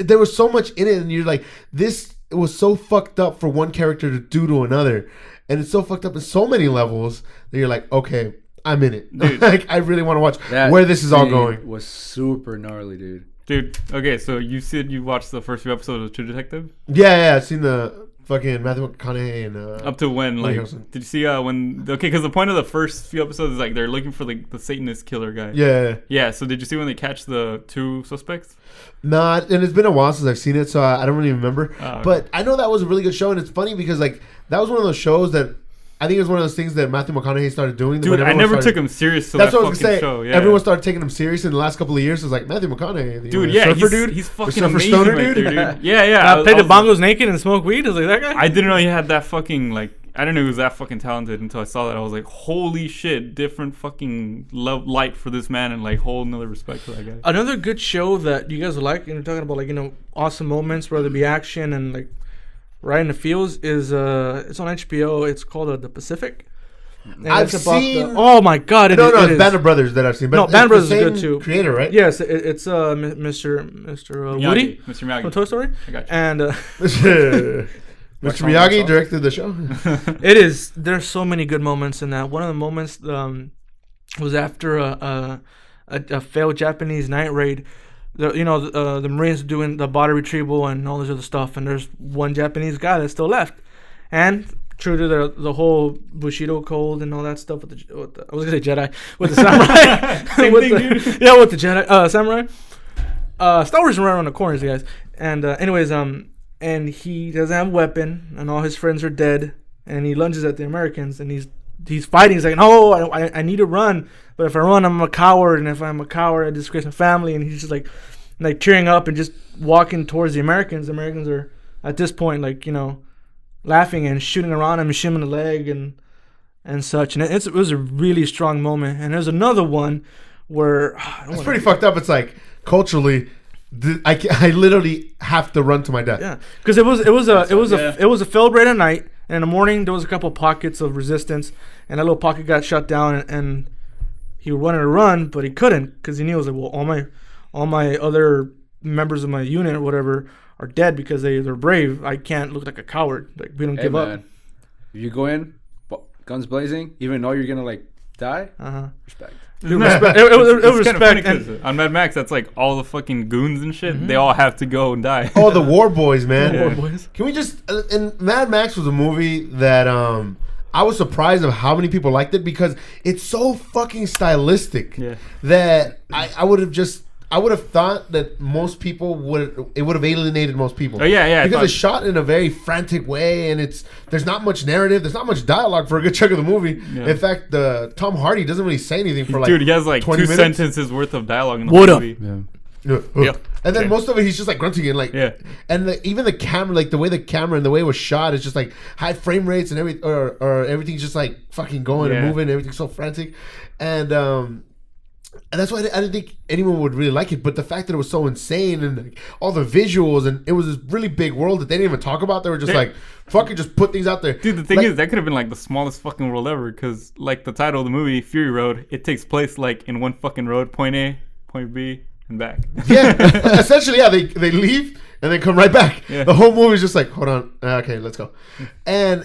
there was so much in it, and you're like, it was so fucked up for one character to do to another, and it's so fucked up in so many levels that you're like, okay, I'm in it. Dude. Like, I really want to watch That where this is all scene going. Was super gnarly, dude. Dude, okay, so you said you watched the first few episodes of True Detective? Yeah, I've seen the fucking Matthew McConaughey and Up to when? Woody Like, Harrelson. did you see when? Okay, because the point of the first few episodes is like they're looking for like the Satanist killer guy. yeah. Yeah. So did you see when they catch the two suspects? Nah, and it's been a while since I've seen it, so I don't really remember. Oh, okay. But I know that was a really good show, and it's funny because like that was one of those shows that I think it was one of those things that Matthew McConaughey started doing. Dude, when I everyone never started- took him serious till That's that what I was fucking gonna say. show. Yeah. Everyone started taking him serious in the last couple of years. It was like Matthew McConaughey, the Dude, yeah, surfer dude. he's fucking surfer amazing stoner right dude. there, dude. Yeah. Play I the was- bongos naked and smoke weed. I was like, that guy. I didn't know he had that fucking like. I didn't know he was that fucking talented until I saw that. I was like, holy shit, different fucking light for this man and like whole nother respect for that guy. Another good show that you guys would like, and you're talking about like, you know, awesome moments, whether it be action and like right in the feels, is it's on HBO. It's called The Pacific. And I've it's about seen- oh my God! No, it it's is. Band of Brothers that I've seen. But No, it's Band of the Brothers is good same too. Creator, right? Yes, it's Mr. Woody Mr. from Miyagi. Toy Story, I got you. and Mr. Watch Miyagi all directed the show. it is. There's so many good moments in that. One of the moments was after a failed Japanese night raid. The Marines are doing the body retrieval and all this other stuff, and there's one Japanese guy that's still left, and true to the whole Bushido code and all that stuff with the I was gonna say Jedi with the samurai. Same with thing, the, dude. Yeah, with the Jedi samurai. Star Wars is right around the corners, guys. And anyways, and he doesn't have a weapon, and all his friends are dead, and he lunges at the Americans, and he's fighting. He's like, no, I need to run, but if I run, I'm a coward, and if I'm a coward, I disgrace my family. And he's just like tearing up and just walking towards the Americans. The Americans are at this point like, you know, laughing and shooting around him and shooting him in the leg and such. And it was a really strong moment. And there's another one where It's pretty fucked up. It's like culturally, I literally have to run to my death. yeah, because it was a failed raid at night, and in the morning there was a couple pockets of resistance, and that little pocket got shut down, and he wanted to run, but he couldn't because he knew, it was like, well, all my other members of my unit or whatever are dead because they're brave. I can't look like a coward. Like, we don't give up. If you go in, guns blazing, even though you're gonna like die, Uh-huh. respect. Dude, respect. It was It's kinda funny respect. 'cause on Mad Max, that's like all the fucking goons and shit. They all have to go and die. Oh, the War Boys, man. Yeah. Boys. Can we just? And Mad Max was a movie that I was surprised of how many people liked it because it's so fucking stylistic that I would have thought that most people would have alienated most people. Oh yeah, because it's shot in a very frantic way, and there's not much narrative, there's not much dialogue for a good chunk of the movie. Yeah. In fact, Tom Hardy doesn't really say anything for he has like 20 two minutes. sentences worth of dialogue in the movie. Yeah. And then most of it he's just like grunting and and even the camera, like the way the camera and the way it was shot is just like high frame rates and everything's just like fucking going and moving, everything's so frantic, and that's why I didn't think anyone would really like it. But the fact that it was so insane and like, all the visuals, and it was this really big world that they didn't even talk about. They were just like, fucking just put things out there. Dude, the thing is, that could have been like the smallest fucking world ever. Because like the title of the movie, Fury Road, it takes place like in one fucking road, point A, point B, and back. Yeah, essentially, they leave and then come right back. Yeah. The whole movie is just like, hold on, okay, let's go. And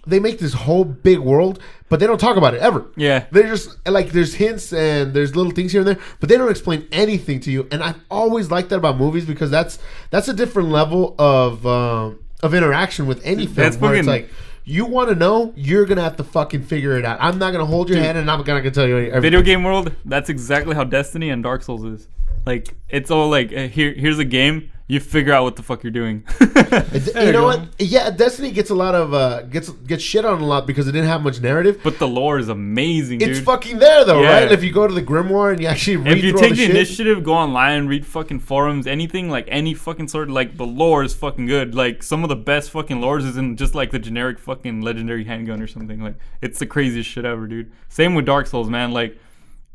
they make this whole big world, but they don't talk about it ever. Yeah. They're just like, there's hints and there's little things here and there, but they don't explain anything to you. And I've always liked that about movies because that's a different level of interaction with any film. Where it's like, you want to know, you're going to have to fucking figure it out. I'm not going to hold your hand and I'm not going to tell you everything. Video game world, that's exactly how Destiny and Dark Souls is. Like, it's all like, here's a game. You figure out what the fuck you're doing. You know what? Yeah, Destiny gets a lot of gets shit on a lot because it didn't have much narrative. But the lore is amazing, dude. It's fucking there though, right? If you go to the Grimoire and you actually read through all the shit. If you take the initiative, go online, read fucking forums, anything, like any fucking sort, like the lore is fucking good. Like some of the best fucking lores isn't just like the generic fucking legendary handgun or something. Like it's the craziest shit ever, dude. Same with Dark Souls, man. Like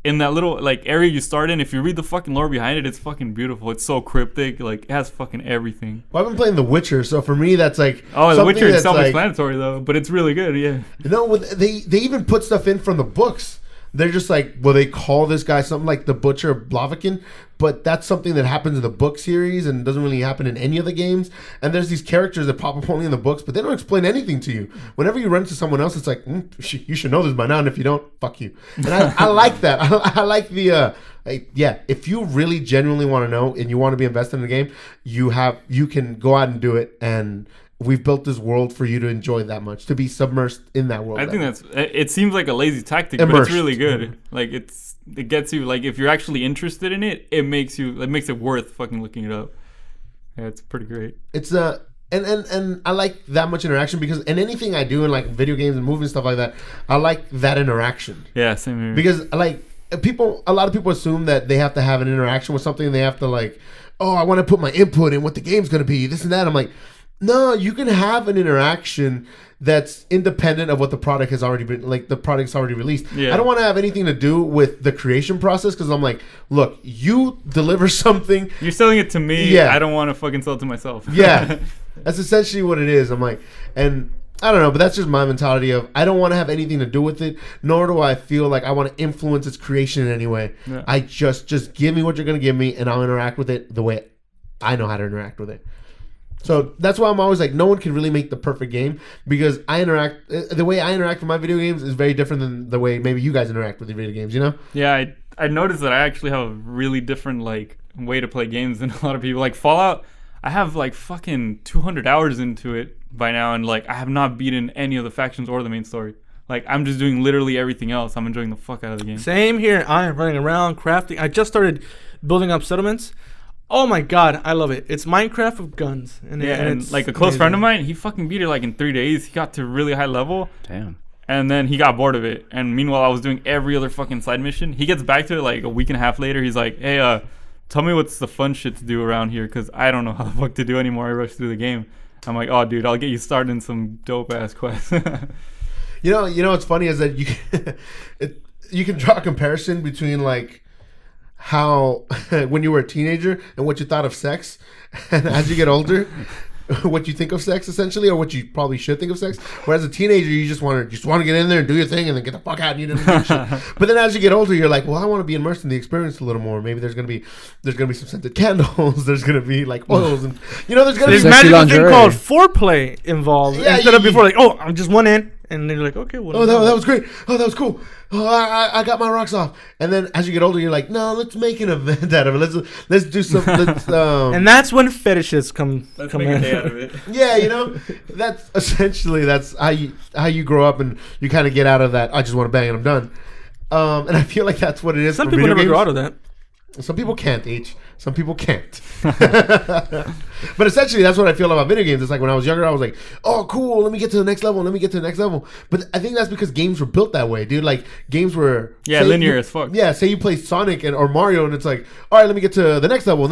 in that little like area you start in, if you read the fucking lore behind it, it's fucking beautiful. It's so cryptic, like it has fucking everything. Well, I've been playing The Witcher, so for me that's like The Witcher is self-explanatory though, but it's really good. Yeah. They even put stuff in from the books. They're just like, well, they call this guy something like the Butcher of Blaviken, but that's something that happens in the book series and doesn't really happen in any of the games. And there's these characters that pop up only in the books, but they don't explain anything to you. Whenever you run into someone else, it's like, you should know this by now, and if you don't, fuck you. And I like that. I like the, if you really genuinely want to know and you want to be invested in the game, you can go out and do it, and we've built this world for you to enjoy that much, to be submersed in that world. I think it seems like a lazy tactic, but it's really good. Like it gets you, like if you're actually interested in it, it makes it worth fucking looking it up. Yeah, it's pretty great. It's and I like that much interaction because in anything I do in like video games and movies and stuff like that, I like that interaction. Yeah, same here. Because like a lot of people assume that they have to have an interaction with something. They have to like, oh, I want to put my input in what the game's going to be, this and that. I'm like, no, you can have an interaction that's independent of what the product has already been, like the product's already released. Yeah. I don't want to have anything to do with the creation process because I'm like, look, you deliver something. You're selling it to me. Yeah. I don't want to fucking sell it to myself. Yeah. That's essentially what it is. I'm like, and I don't know, but that's just my mentality of I don't want to have anything to do with it, nor do I feel like I want to influence its creation in any way. Yeah. I just give me what you're going to give me and I'll interact with it the way I know how to interact with it. So that's why I'm always like, no one can really make the perfect game because the way I interact with my video games is very different than the way maybe you guys interact with your video games, you know? Yeah, I noticed that I actually have a really different like way to play games than a lot of people. Like Fallout, I have like fucking 200 hours into it by now, and like I have not beaten any of the factions or the main story. Like I'm just doing literally everything else. I'm enjoying the fuck out of the game. Same here. I am running around crafting. I just started building up settlements. Oh my god, I love it. It's Minecraft with guns. And it's like a close amazing friend of mine, he fucking beat it like in 3 days. He got to a really high level. Damn. And then he got bored of it. And meanwhile, I was doing every other fucking side mission. He gets back to it like a week and a half later. He's like, hey, tell me what's the fun shit to do around here because I don't know how the fuck to do anymore. I rush through the game. I'm like, oh, dude, I'll get you started in some dope-ass quests. You know what's funny is that you can draw a comparison between like how when you were a teenager and what you thought of sex, and as you get older, what you think of sex essentially, or what you probably should think of sex. Whereas a teenager, you just want to get in there and do your thing and then get the fuck out and you didn't do shit. But then as you get older, you're like, well, I want to be immersed in the experience a little more. Maybe there's gonna be some scented candles. There's gonna be like oils and there's gonna be magical thing called foreplay involved instead of before like, oh, I'm just one in. and then you're like, okay, well, Oh, that was great. Oh, that was cool. Oh, I got my rocks off. And then as you get older, you're like, no, let's make an event out of it. Let's do some. And that's when fetishes come Let's come make a in. day out of it. Yeah, that's essentially that's how you grow up, and you kind of get out of that. I just want to bang and I'm done. And I feel like that's what it is. Some for people video never games. grow out of that. Some people can't, Some people can't. But essentially, that's what I feel about video games. It's like when I was younger, I was like, oh, cool, let me get to the next level. But I think that's because games were built that way, dude. Like, games were... Linear as fuck. Yeah, say you play Sonic or Mario, and it's like, all right, let me get to the next level,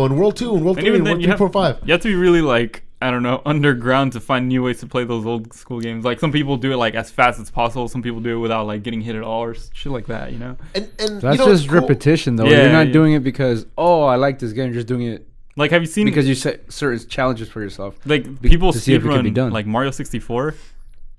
and World 2, and World 3, and World 3, 4, 5. You have to be really, like, I don't know, underground to find new ways to play those old school games. Like, some people do it, like, as fast as possible. Some people do it without, like, getting hit at all or shit like that, And that's just cool. repetition, though. Yeah, You're not yeah. doing it because, I like this game. You're just doing it Like, have you seen... because you set certain challenges for yourself. Like, people to see if it can be speedrun, done. like, Mario 64,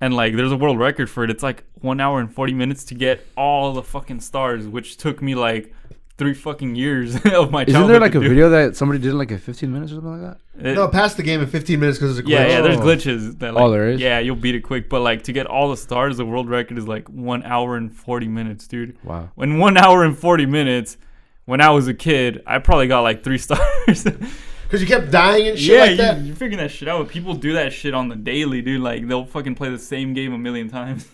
and, like, there's a world record for it. It's, like, 1 hour and 40 minutes to get all the fucking stars, which took me, like, 3 fucking years of my childhood. Isn't there like to a do. video that somebody did in like a 15 minutes or something like that? No, pass the game in 15 minutes because there's a glitch. Yeah, there's glitches. That, like, there is? Yeah, you'll beat it quick. But, like, to get all the stars, the world record is, like, 1 hour and 40 minutes, dude. Wow. In 1 hour and 40 minutes, when I was a kid, I probably got, like, 3 stars. Because you kept dying and shit like that. You're figuring that shit out. People do that shit on the daily, dude. Like, they'll fucking play the same game a million times.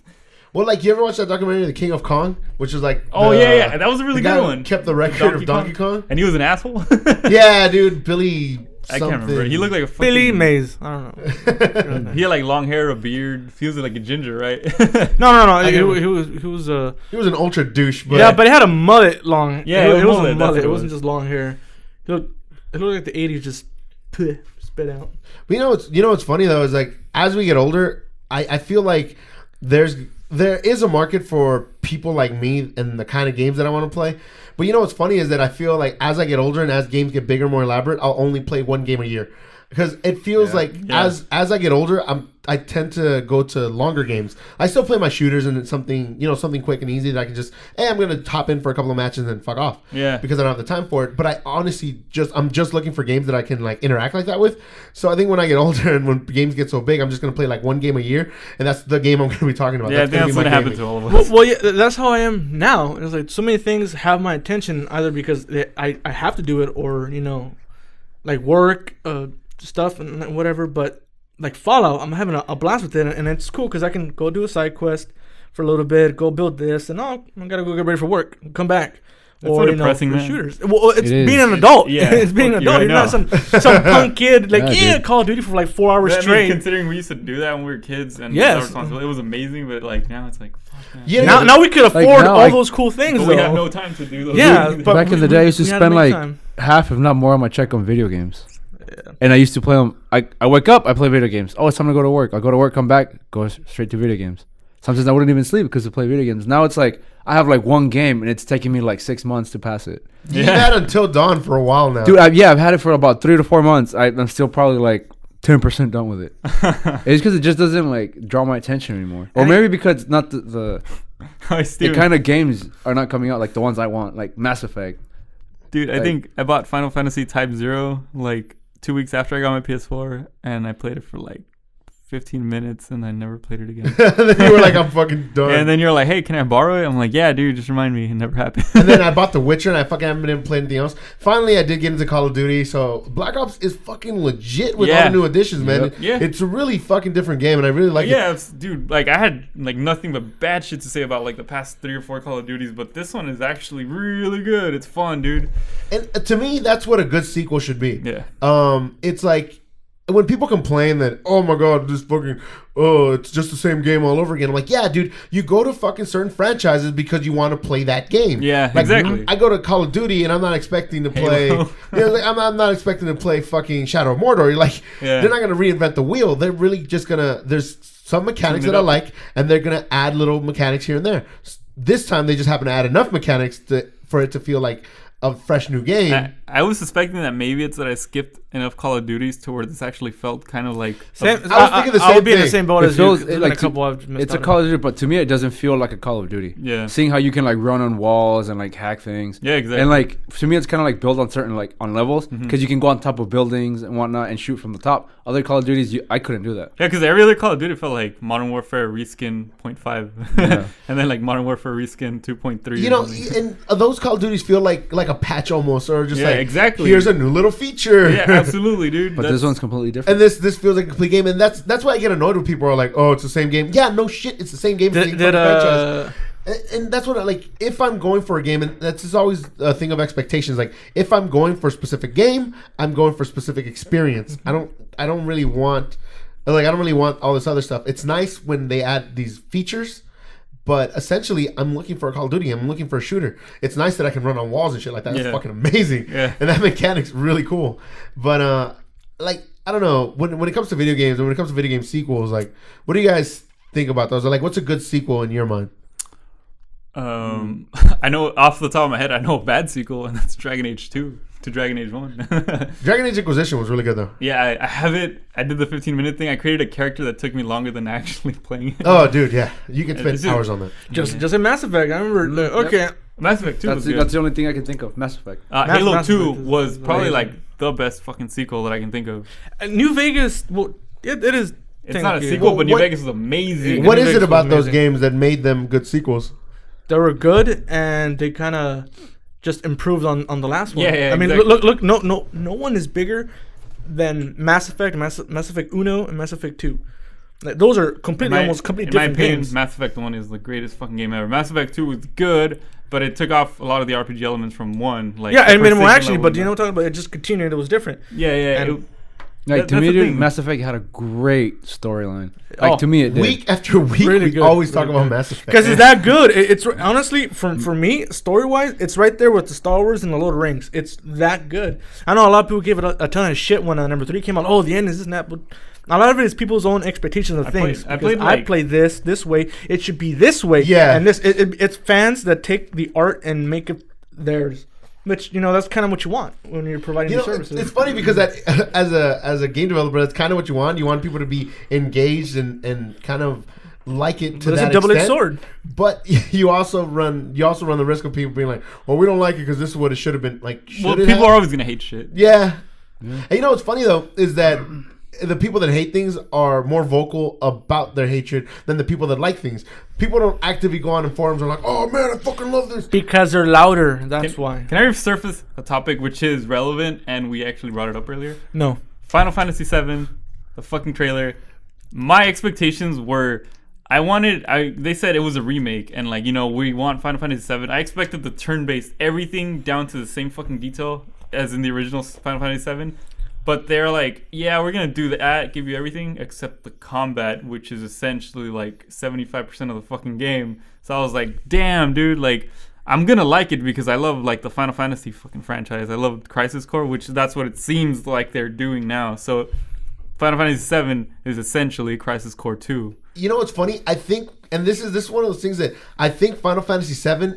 Well, like, you ever watch that documentary, The King of Kong? Which was like... Oh, yeah. That was a really the guy good who one. kept the record of Donkey Kong. And he was an asshole? Yeah, dude. Billy I something. can't remember. He looked like a fucking... Billy Mays. I don't know. He had, like, long hair, a beard. Feels like a ginger, right? No. I He can't was He was an ultra douche, but... yeah, but he had a mullet long. Yeah, it was a mullet, that's mullet. what It it wasn't was. just long hair. It looked like the 80s just spit out. But you know what's funny, though, is, like, as we get older, I feel like there is a market for people like me and the kind of games that I want to play. But you know what's funny is that I feel like as I get older and as games get bigger, more elaborate, I'll only play one game a year. Because it feels like as I get older, I tend to go to longer games. I still play my shooters and it's something quick and easy that I can just, I'm gonna hop in for a couple of matches and then fuck off. Yeah. Because I don't have the time for it. But I honestly I'm just looking for games that I can like interact like that with. So I think when I get older and when games get so big, I'm just gonna play like one game a year, and that's the game I'm gonna be talking about. Yeah, I think that's what gonna be my happened gaming. to all of us. Well, yeah, that's how I am now. It's like so many things have my attention either because I have to do it or like work stuff and whatever. But like Fallout, I'm having a blast with it, and it's cool because I can go do a side quest for a little bit, go build this, and I gotta go get ready for work, come back. That's so depressing, for man. shooters. Well, it's It being is. an adult. Yeah, It's being an fuck you adult. right You're not some punk kid like dude. Call of Duty for like 4 hours I mean, straight. considering we used to do that when we were kids and Yes. our responsibility, it was amazing. But like now, it's like, fuck, man. Yeah, Now we could afford now, all like- those cool things. But we though. have no time to do those. Yeah, things. but Back in the day, I used to we had to spend make like time. half, if not more, of my check on video games. Yeah. And I used to play them. I wake up, I play video games. Oh, it's time to go to work. I go to work, come back, go straight to video games. Sometimes I wouldn't even sleep because I play video games. Now it's like I have like one game and it's taking me like 6 months to pass it. You've had Until Dawn for a while now. Dude, I've had it for about 3 to 4 months. I'm still probably like 10% done with it. It's because it just doesn't like draw my attention anymore. Or maybe because not the kind of games are not coming out like the ones I want, like Mass Effect. Dude, I like- think I bought Final Fantasy Type 0 like 2 weeks after I got my PS4, and I played it for like 15 minutes, and I never played it again. Then you were like, I'm fucking done. And then you're like, hey, can I borrow it? I'm like, yeah, dude, just remind me. It never happened. And then I bought The Witcher, and I fucking haven't been able to play anything else. Finally, I did get into Call of Duty, so Black Ops is fucking legit with all Yeah. the new additions, man. Yep. Yeah. It's a really fucking different game, and I really like it. Yeah, dude, like I had like nothing but bad shit to say about like the past 3 or 4 Call of Duties, but this one is actually really good. It's fun, dude. And to me, that's what a good sequel should be. Yeah. It's like when people complain that, oh my god, this fucking, it's just the same game all over again. I'm like, yeah, dude, you go to fucking certain franchises because you want to play that game. Yeah, like, exactly. I go to Call of Duty and I'm not expecting to play. Halo. Like, I'm not expecting to play fucking Shadow of Mordor. You're like, Yeah. they're not gonna reinvent the wheel. They're really just gonna. There's some mechanics Tune it that I up. like, and they're gonna add little mechanics here and there. This time they just happen to add enough mechanics for it to feel like a fresh new game. I was suspecting that maybe it's that I skipped enough Call of Duties to where this actually felt kind of like Same, I was thinking the I would same be in the thing. same boat It as feels you. 'Cause like a couple I've missed it's a out Call on. of Duty, but to me it doesn't feel like a Call of Duty. Yeah. Seeing how you can like run on walls and like hack things. Yeah, exactly. And like to me, it's kind of like built on certain like on levels because you can go on top of buildings and whatnot and shoot from the top. Other Call of Duties, I couldn't do that. Yeah, because every other Call of Duty felt like Modern Warfare reskin 0.5, Yeah. and then like Modern Warfare reskin 2.3. You know, and those Call of Duties feel like a patch almost, or just Yeah, like exactly. here's a new little feature. Yeah, absolutely, dude. But this one's completely different. And this feels like a complete game, and that's why I get annoyed when people are like, "Oh, it's the same game." Yeah, no shit, it's the same game. It's the same Did fucking franchise. And that's what I like. If I'm going for a game, and that's just always a thing of expectations. Like if I'm going for a specific game, I'm going for a specific experience. I don't really want all this other stuff. It's nice when they add these features, but essentially, I'm looking for a Call of Duty. I'm looking for a shooter. It's nice that I can run on walls and shit like that. That's Yeah. fucking amazing. Yeah. And that mechanic's really cool. But like I don't know, when it comes to video games and when it comes to video game sequels, like what do you guys think about those? Or, like what's a good sequel in your mind? I know off the top of my head, I know a bad sequel, and that's Dragon Age 2 to Dragon Age 1. Dragon Age Inquisition was really good though. Yeah, I have it. I did the 15-minute thing. I created a character that took me longer than actually playing it. Oh, dude, yeah, you can It's spend just- hours on that. Just in Mass Effect. I remember. Okay. Mass Effect 2 was good. That's the only thing I can think of. Mass Effect. Halo Mass 2 Effect was is probably amazing. like the best fucking sequel that I can think of. New Vegas. Well, it is. It's not a technically- sequel, but New what- Vegas is amazing. What New is it Vegas about was those amazing. games that made them good sequels? They were good, and they kind of just improved on the last one. Yeah, yeah, I mean, exactly. look. No one is bigger than Mass Effect, Mass Effect Uno, and Mass Effect 2. Like, those are completely In completely my different opinion, games. Mass Effect 1 is the greatest fucking game ever. Mass Effect 2 was good, but it took off a lot of the RPG elements from 1. Like Yeah, the I mean, well, precision actually, level but and you know that. what I'm talking about? It just continued. It was different. Yeah, yeah. And- Like That- to that's me, the dude, thing. Mass Effect had a great storyline. Like Oh, to me, it did. Week after week, Really we good, always talk really about good. Mass Effect. Because it's that good. It's honestly, for me, story wise, it's right there with the Star Wars and the Lord of the Rings. It's that good. I know a lot of people gave it a ton of shit when number 3 came out. Oh, the end is this and that, but a lot of it is people's own expectations of I things. played- I Because played, like- play this way. It should be this way. Yeah. and it's fans that take the art and make it theirs. Which that's kind of what you want when you're providing You these know, services. it's funny because that as a game developer, that's kind of what you want. You want people to be engaged and kind of like it to But it's that a double-edged extent. sword. But you also run the risk of people being like, "Well, we don't like it because this is what it should have been." Like, Well, should it people have? are always gonna hate shit. Yeah. And you know what's funny though is that the people that hate things are more vocal about their hatred than the people that like things. People don't actively go on in forums and like, "Oh man, I fucking love this." Because they're louder. That's why. Can I resurface a topic which is relevant and we actually brought it up earlier? No. Final Fantasy VII, the fucking trailer. My expectations were, they said it was a remake and like, we want Final Fantasy VII. I expected the turn-based, everything down to the same fucking detail as in the original Final Fantasy VII. But they're like, yeah, we're going to do that, give you everything except the combat, which is essentially like 75% of the fucking game. So I was like, damn, dude, like, I'm going to like it because I love like the Final Fantasy fucking franchise. I love Crisis Core, which that's what it seems like they're doing now. So Final Fantasy VII is essentially Crisis Core 2. You know what's funny? I think, and this is one of those things that I think Final Fantasy VII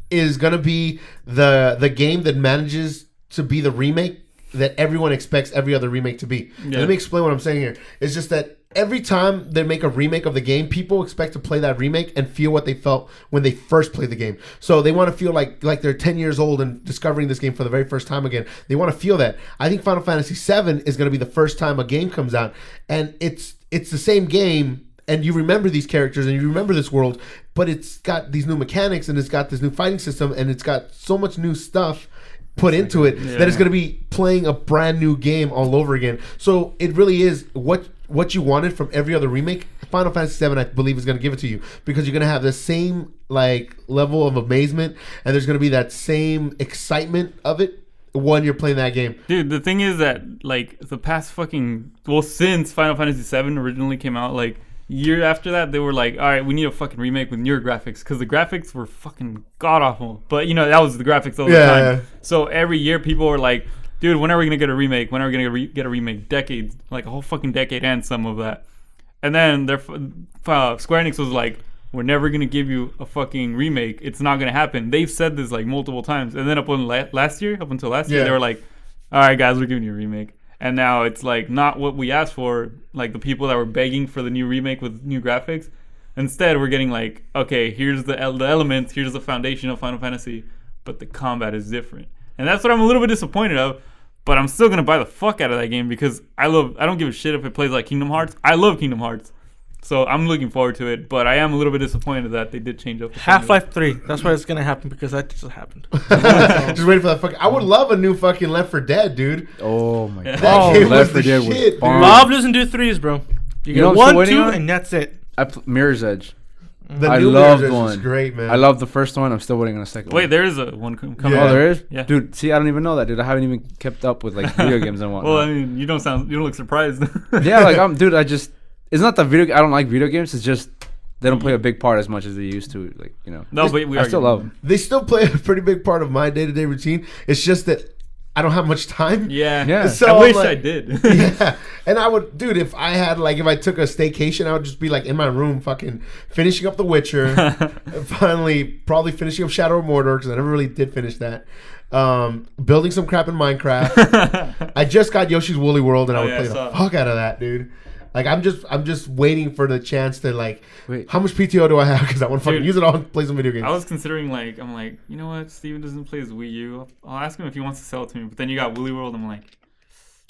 is gonna be the game that manages to be the remake that everyone expects every other remake to be. And Yeah. let me explain what I'm saying here. It's just that every time they make a remake of the game, people expect to play that remake and feel what they felt when they first played the game. So they want to feel like they're 10 years old and discovering this game for the very first time again. They want to feel that. I think Final Fantasy VII is going to be the first time a game comes out, and it's the same game, and you remember these characters and you remember this world, but it's got these new mechanics and it's got this new fighting system and it's got so much new stuff put into it that it's going to be playing a brand new game all over again. So it really is what you wanted from every other remake. Final Fantasy VII, I believe, is going to give it to you because you're going to have the same like level of amazement and there's going to be that same excitement of it when you're playing that game. Dude, the thing is that like the past since Final Fantasy VII originally came out, like year after that, they were like, all right, we need a fucking remake with newer graphics because the graphics were fucking god awful. But that was the graphics all the Yeah, time. yeah. So every year people were like, dude, when are we gonna get a remake? When are we gonna get a remake? Decades, like a whole fucking decade and some of that. And then Square Enix was like, we're never gonna give you a fucking remake. It's not gonna happen. They've said this like multiple times. And then up until last year, Yeah. they were like, all right, guys, we're giving you a remake. And now it's like not what we asked for, like the people that were begging for the new remake with new graphics. Instead, we're getting like, okay, here's the elements, here's the foundation of Final Fantasy, but the combat is different. And that's what I'm a little bit disappointed of. But I'm still gonna buy the fuck out of that game because I don't give a shit if it plays like Kingdom Hearts. I love Kingdom Hearts, so I'm looking forward to it. But I am a little bit disappointed that they did change up the Half-Life 3. That's why it's gonna happen because that just happened. Just waiting for that fucking. I would love a new fucking Left 4 Dead, dude. Oh my god. That game Left was 4 the Dead was shit, bomb. Bob doesn't do threes, bro. You know get I'm one, still waiting 2, on? and that's it. Mirror's Edge. The I new loved Mirror's Edge one. was great, man. I love the first one. I'm still waiting on a second one. Wait, there is a one coming. Yeah. Oh, there is? Yeah. Dude, see, I don't even know that, dude. I haven't even kept up with like video games and whatnot. Well, I mean, you don't look surprised. Yeah, like it's not that I don't like video games. It's just they don't play a big part as much as they used to. Like, you know. No, but we I are still love them. They still play a pretty big part of my day-to-day routine. It's just that I don't have much time. Yeah. So I I'm wish like- I did. Yeah, and I would, dude. If I took a staycation, I would just be like in my room, fucking finishing up The Witcher. And finally, probably finishing up Shadow of Mordor because I never really did finish that. Building some crap in Minecraft. I just got Yoshi's Woolly World, and I Oh, would yeah, play I the saw. fuck out of that, dude. Like I'm just waiting for the chance to like. Wait. How much PTO do I have? Because I want to fucking Dude. use it all and play some video games. I was considering I'm like, you know what? Steven doesn't play his Wii U. I'll ask him if he wants to sell it to me. But then you got Woolly World. I'm like,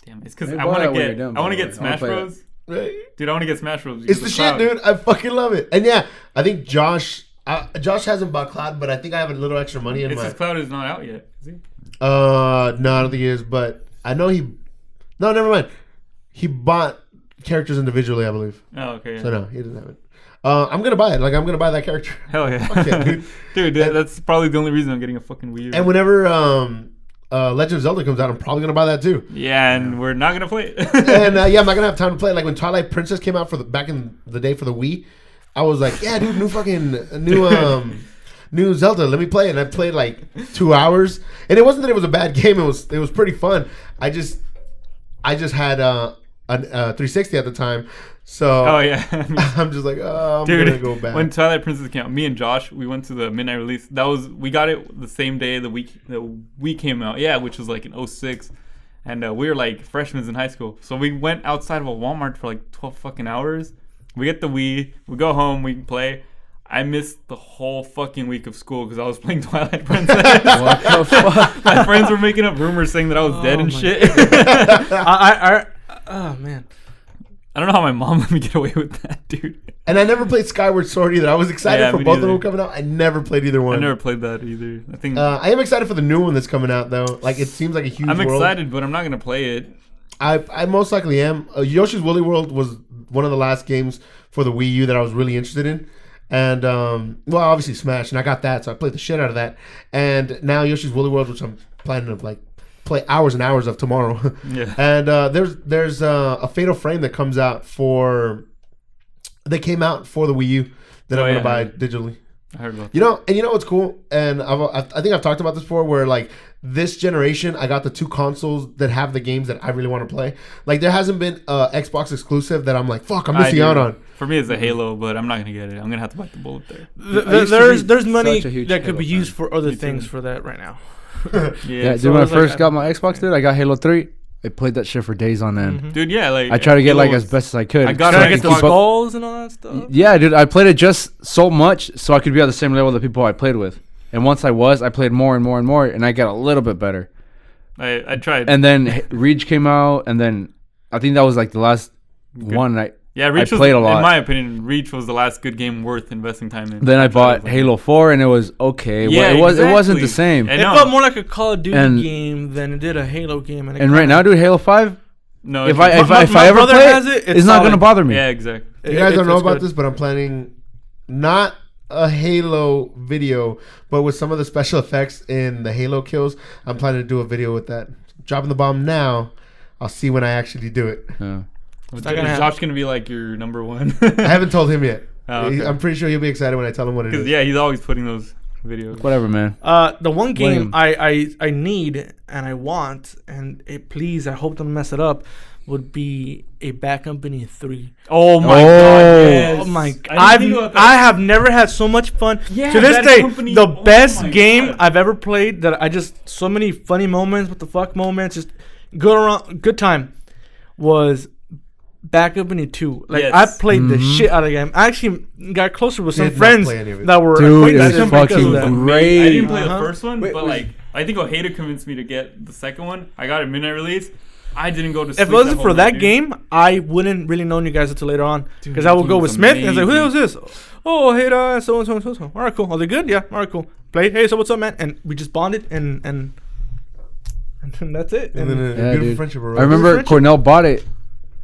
damn, it's because Hey, I buy want that to when get you're done, I want to by the get way. Smash I'll play Bros. Right? Dude, I want to get Smash Bros. It's the shit, dude. I fucking love it. And yeah, I think Josh hasn't bought Cloud, but I think I have a little extra money in It's my. his Cloud is not out yet. Is he? No, I don't think he is, but I know he. No, never mind. He bought characters individually, I believe. Oh, okay. Yeah. So no, he doesn't have it. I'm gonna buy it. Like I'm gonna buy that character. Hell yeah, Fuck yeah, dude. dude. That's probably the only reason I'm getting a fucking Wii U. And whenever Legend of Zelda comes out, I'm probably gonna buy that too. yeah, and we're not gonna play it. And yeah, I'm not gonna have time to play it. Like when Twilight Princess came out back in the day for the Wii, I was like, yeah, dude, new Zelda. Let me play it. And I played like 2 hours, and it wasn't that it was a bad game. It was pretty fun. I just had a 360 at the time, so Oh yeah, I'm just like, oh, I'm dude. gonna go back. When Twilight Princess came out, me and Josh, we went to the midnight release. We got it the same day the Wii came out. Yeah, which was like in 06. And we were like freshmen in high school. So we went outside of a Walmart for like 12 fucking hours. We get the Wii, we go home, we play. I missed the whole fucking week of school because I was playing Twilight Princess. What the fuck? My friends were making up rumors saying that I was dead and my shit. Oh man. I don't know how my mom let me get away with that, dude. And I never played Skyward Sword either. I was excited Yeah, for me both of neither. them coming out. I never played either one. I never played that either. I think I am excited for the new one that's coming out though. Like it seems like a huge I'm world. excited, but I'm not gonna play it. I most likely am. Yoshi's Woolly World was one of the last games for the Wii U that I was really interested in. And, well, obviously Smash, and I got that, so I played the shit out of that. And now Yoshi's Woolly World, which I'm planning to, play hours and hours of tomorrow. Yeah. And there's a Fatal Frame that comes out that came out for the Wii U that I'm going to buy digitally. I heard about that. You know what's cool? And I think I've talked about this before, where this generation, I got the two consoles that have the games that I really want to play. Like there hasn't been Xbox exclusive that I'm like, fuck, I'm missing out on. For me, it's a Halo, but I'm not gonna get it. I'm gonna have to bite the bullet there. There's money such a huge that could Halo be used fan. for other Me things too. for that right now. Yeah, dude, so when I it's like first got my Xbox, dude, I got Halo 3. I played that shit for days on end. dude, yeah, like I tried to get Halo as was- best as I could. I got so it Trying on to get the Xbox. skulls and all that stuff. Yeah, dude, I played it just so much so I could be on the same level of the people I played with. And once I played more and more and more, and I got a little bit better. I tried. And then Reach came out, and then I think that was like the last one. Yeah, Reach I played a lot. In my opinion, Reach was the last good game worth investing time in. Then I tried bought to- Halo 4, and it was okay. Yeah, It wasn't exactly. the same. I It know. felt more like a Call of Duty And- game than it did a Halo game. And right now, dude, Halo 5. No, If it's- I my ever brother play has it, it, it's not solid. gonna bother me. yeah, exactly. You guys don't know about this, but I'm planning not a Halo video, but with some of the special effects in the Halo kills, I'm planning to do a video with that. Dropping the bomb now. I'll see when I actually do it. Yeah. Is not gonna Josh gonna be like your number one? I haven't told him yet. Oh, okay. I'm pretty sure he'll be excited when I tell him what it Because is. yeah, he's always putting those videos. Whatever, man. The one game Blame. I need and I want, and please, I hope don't mess it up, would be a Bad Company 3. Oh my Oh. god! Yes. Oh my! I didn't think about that. I have never had so much fun. Yeah, to this Bad day, Company, the oh best my game God. I've ever played. That I just so many funny moments, what the fuck moments, just good time, was Bad Company 2. Like Yes. I played the Mhm. shit out of the game. I actually got closer with some Did not friends play any of it. that were Dude, it acquaintances was because fucking of that. great. I didn't play Uh-huh. the first one, Wait, but was- like I think Ojeda convinced me to get the second one. I got it midnight release. I didn't go to sleep. If it wasn't whole for night, that dude. game, I wouldn't really known you guys until later on. Dude, Because I would that go game with was Smith and say, "Who the hell is amazing. this?" Oh, hey, so and so and so. All right, cool. Are they good? Yeah. All right, cool. Played. Hey, so what's up, man? And we just bonded and that's it. And then a Yeah, beautiful dude. friendship arose. I remember Friendship. Cornell bought it,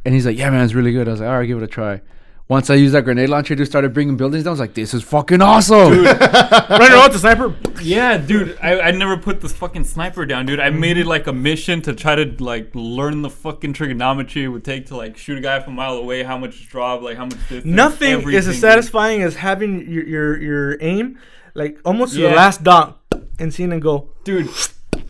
and he's like, "Yeah, man, it's really good." I was like, "All right, give it a try." Once I used that grenade launcher, dude, started bringing buildings down. I was like, "This is fucking awesome!" running around with the sniper. Yeah, dude, I never put this fucking sniper down, dude. I made it like a mission to try to like learn the fucking trigonometry it would take to like shoot a guy from a mile away, how much drop, like how much distance. Nothing is everything, as dude. satisfying as having your aim, like almost to the Yeah. last dot, and seeing him go. Dude,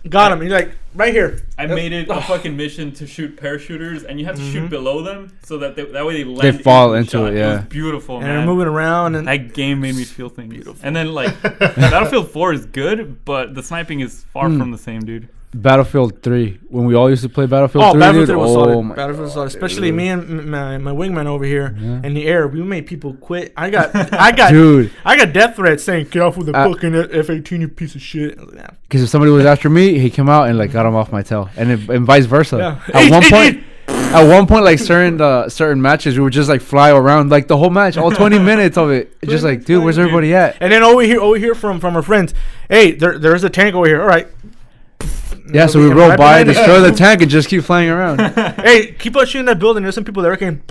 Got him. You're like right here. I made it a fucking mission to shoot parachuters, and you have to Mm-hmm. shoot below them so that that way they land fall the into shot. it, yeah. was beautiful, And man. they're moving around and That game made me feel things. Beautiful. And then like Battlefield 4 is good, but the sniping is far from the same, dude. Battlefield 3, when we all used to play Battlefield 3, Battlefield dude. 3 was Oh solid. my Battlefield was solid. God, Especially dude. me and my wingman over here Yeah. in the air. We made people quit. I got Dude, I got death threats saying get off with the Uh, fucking F-18, you piece of shit. I was like, nah. because if somebody was after me, he came out and like got him off my tail, and vice versa. Yeah. At one point, like certain matches, we would just like fly around like the whole match, all 20 minutes of it. Just like, dude, where's everybody at? And then over here from our friends. Hey, there's a tank over here. All right. Yeah, so we And roll right by, behind us. destroy the tank, and just keep flying around. Hey, keep on shooting that building. There's some people there can.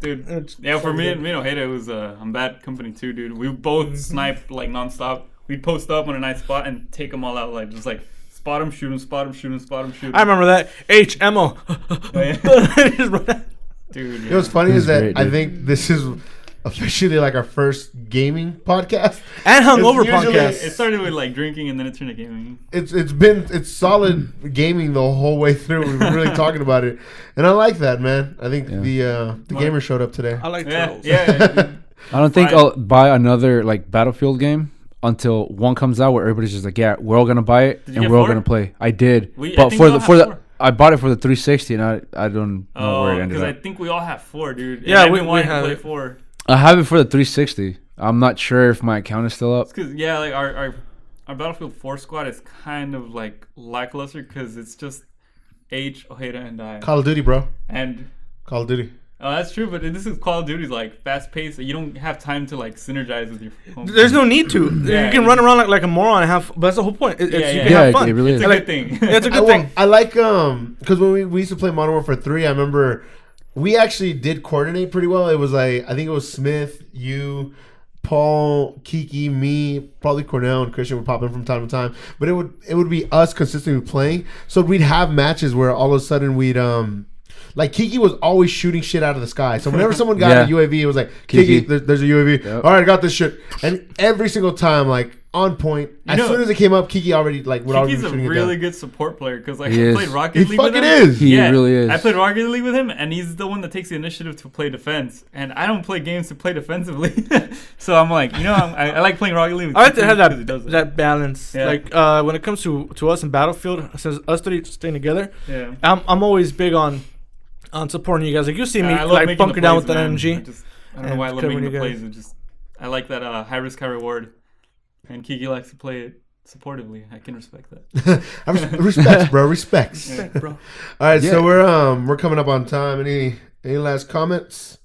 Dude, It's yeah, for so me good. and Ojeda, it was I'm Bad Company too, dude. We both sniped like nonstop. We'd post up on a nice spot and take them all out, like just like spot them, shoot them, spot them, shoot them, spot them, shoot 'em. I remember that. HMO. Just run out. Dude, You know what's funny It is was that great, I dude. think this is officially like our first gaming podcast. And Hungover It's usually- podcast. it started with like drinking and then it turned to gaming. It's solid gaming the whole way through. We've been really talking about it, and I like that, man. I think Yeah. the gamer showed up today. I like Yeah, turtles. yeah. dude. I don't think Fine. I'll buy another like Battlefield game until one comes out where everybody's just like, yeah, we're all gonna buy it Did you and get we're all 4? gonna play. I did, I but think for we the all for have the 4. I bought it for the 360, and I don't know where it ended because I up. think we all have 4, dude. And Yeah, I've we- been we wanting to have play it. 4. I have it for the 360. I'm not sure if my account is still up. It's because yeah, like our Battlefield 4 squad is kind of like lackluster because it's just H, Ojeda, and I. Call of Duty, bro. And Call of Duty. that's true, but this is Call of Duty's like fast paced. You don't have time to like synergize with your. There's no need to. Yeah, you can run around like a moron and have. But that's the whole point. It's, Yeah, you yeah. can Yeah, have fun. it really It's is. a I good thing. It's a I, good thing. I like because when we used to play Modern Warfare 3, I remember we actually did coordinate pretty well. It was like I think it was Smith, you, Paul, Kiki, me, probably Cornell and Christian would pop in from time to time. But it would be us consistently playing. So we'd have matches where all of a sudden we'd like Kiki was always shooting shit out of the sky. So whenever someone got a Yeah. UAV, it was like Kiki, Kiki. there's a UAV. Yep. All right, I got this shit. And every single time, like on point. As know- soon as it came up, Kiki already like would already Kiki's be a shooting it really down. good support player because like He I is. played Rocket He League with fucking him. is. He really is. I played Rocket League with him, and he's the one that takes the initiative to play defense. And I don't play games to play defensively, so I'm like, I like playing Rocket League. With I like to have Kiki 'cause he does that balance. Yeah. Like when it comes to us in Battlefield, since us three staying together, Yeah. I'm always big on supporting you guys. Like you see me I love like making the bunker down plays, with that man. energy. I don't know why I love covering making the you guys. plays. I like that high risk, high reward. And Kiki likes to play it supportively. I can respect that. Respects, bro. Respects. Yeah. Bro. All right, Yeah. so we're coming up on time. Any last comments?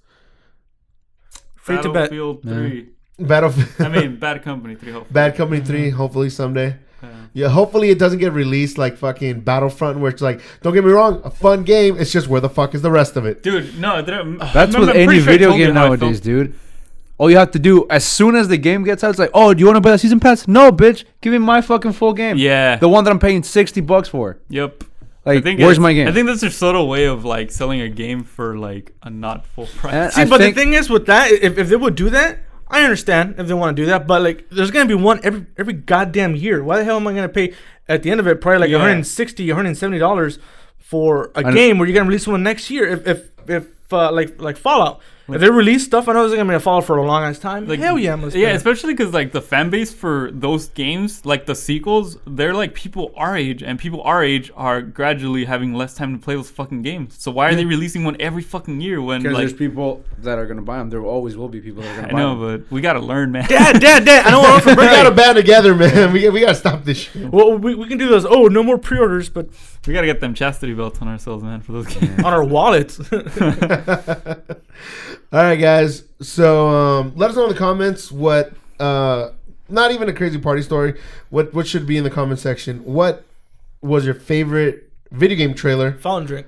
Free to bet. Battlefield Yeah. 3. Battle. I mean, Bad Company 3. Hopefully. Bad Company 3. Hopefully someday. Yeah. Yeah, hopefully it doesn't get released like fucking Battlefront, where it's like, don't get me wrong, a fun game. It's just where the fuck is the rest of it? Dude, no. That's with any video game nowadays, dude. All you have to do as soon as the game gets out, it's like, oh, do you want to buy the season pass? No, bitch. Give me my fucking full game. Yeah. The one that I'm paying $60 for. Yep. Like, where's my game? I think that's their subtle way of like selling a game for like a not full price. And See, I but think- the thing is with that, if they would do that, I understand if they want to do that, but like, there's gonna be one every goddamn year. Why the hell am I gonna pay at the end of it probably like $160, $170 for a game where you're gonna release one next year? If like Fallout. If they release stuff, I know it's gonna be a Fallout for a long ass time. Like, hell yeah, I'm gonna spend yeah, especially because like the fan base for those games, like the sequels, they're like people our age, and people our age are gradually having less time to play those fucking games. So why are they releasing one every fucking year when Because like there's people that are gonna buy them. There always will be people that are gonna buy I them. know, but we gotta learn, man. Dad, I know what for We gotta birthday. band together, man. We gotta stop this shit. Well, we can do those. Oh, no more pre-orders, but We gotta get them chastity belts on ourselves, man, for those games. on our wallets. All right, guys. So let us know in the comments what, not even a crazy party story, what should be in the comment section. What was your favorite video game trailer? Fountain drink.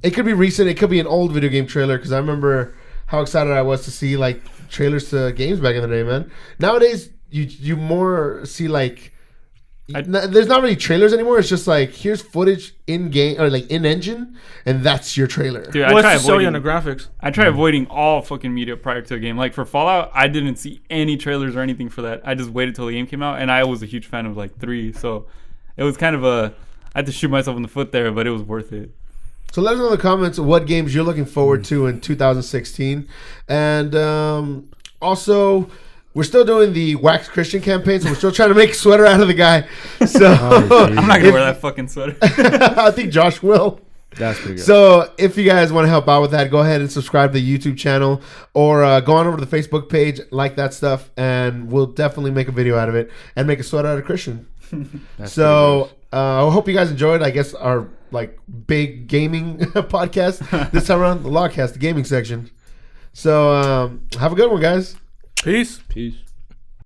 It could be recent. It could be an old video game trailer, because I remember how excited I was to see like trailers to games back in the day, man. Nowadays, you more see like, there's not really trailers anymore. It's just like, here's footage in game or like in engine, and that's your trailer. Dude, What's to sell you on the graphics? I try avoiding all fucking media prior to a game. Like for Fallout, I didn't see any trailers or anything for that. I just waited till the game came out, and I was a huge fan of like 3, so it was kind of I had to shoot myself in the foot there, but it was worth it. So let us know in the comments what games you're looking forward to in 2016. And also, we're still doing the Wax Christian campaign, so we're still trying to make a sweater out of the guy. So I'm not gonna wear that fucking sweater. I think Josh will. That's pretty good. So if you guys want to help out with that, go ahead and subscribe to the YouTube channel, or go on over to the Facebook page, like that stuff, and we'll definitely make a video out of it and make a sweater out of Christian. So I hope you guys enjoyed, I guess, our like big gaming podcast this time around, the Logcast, the gaming section. So have a good one, guys. Peace. Peace.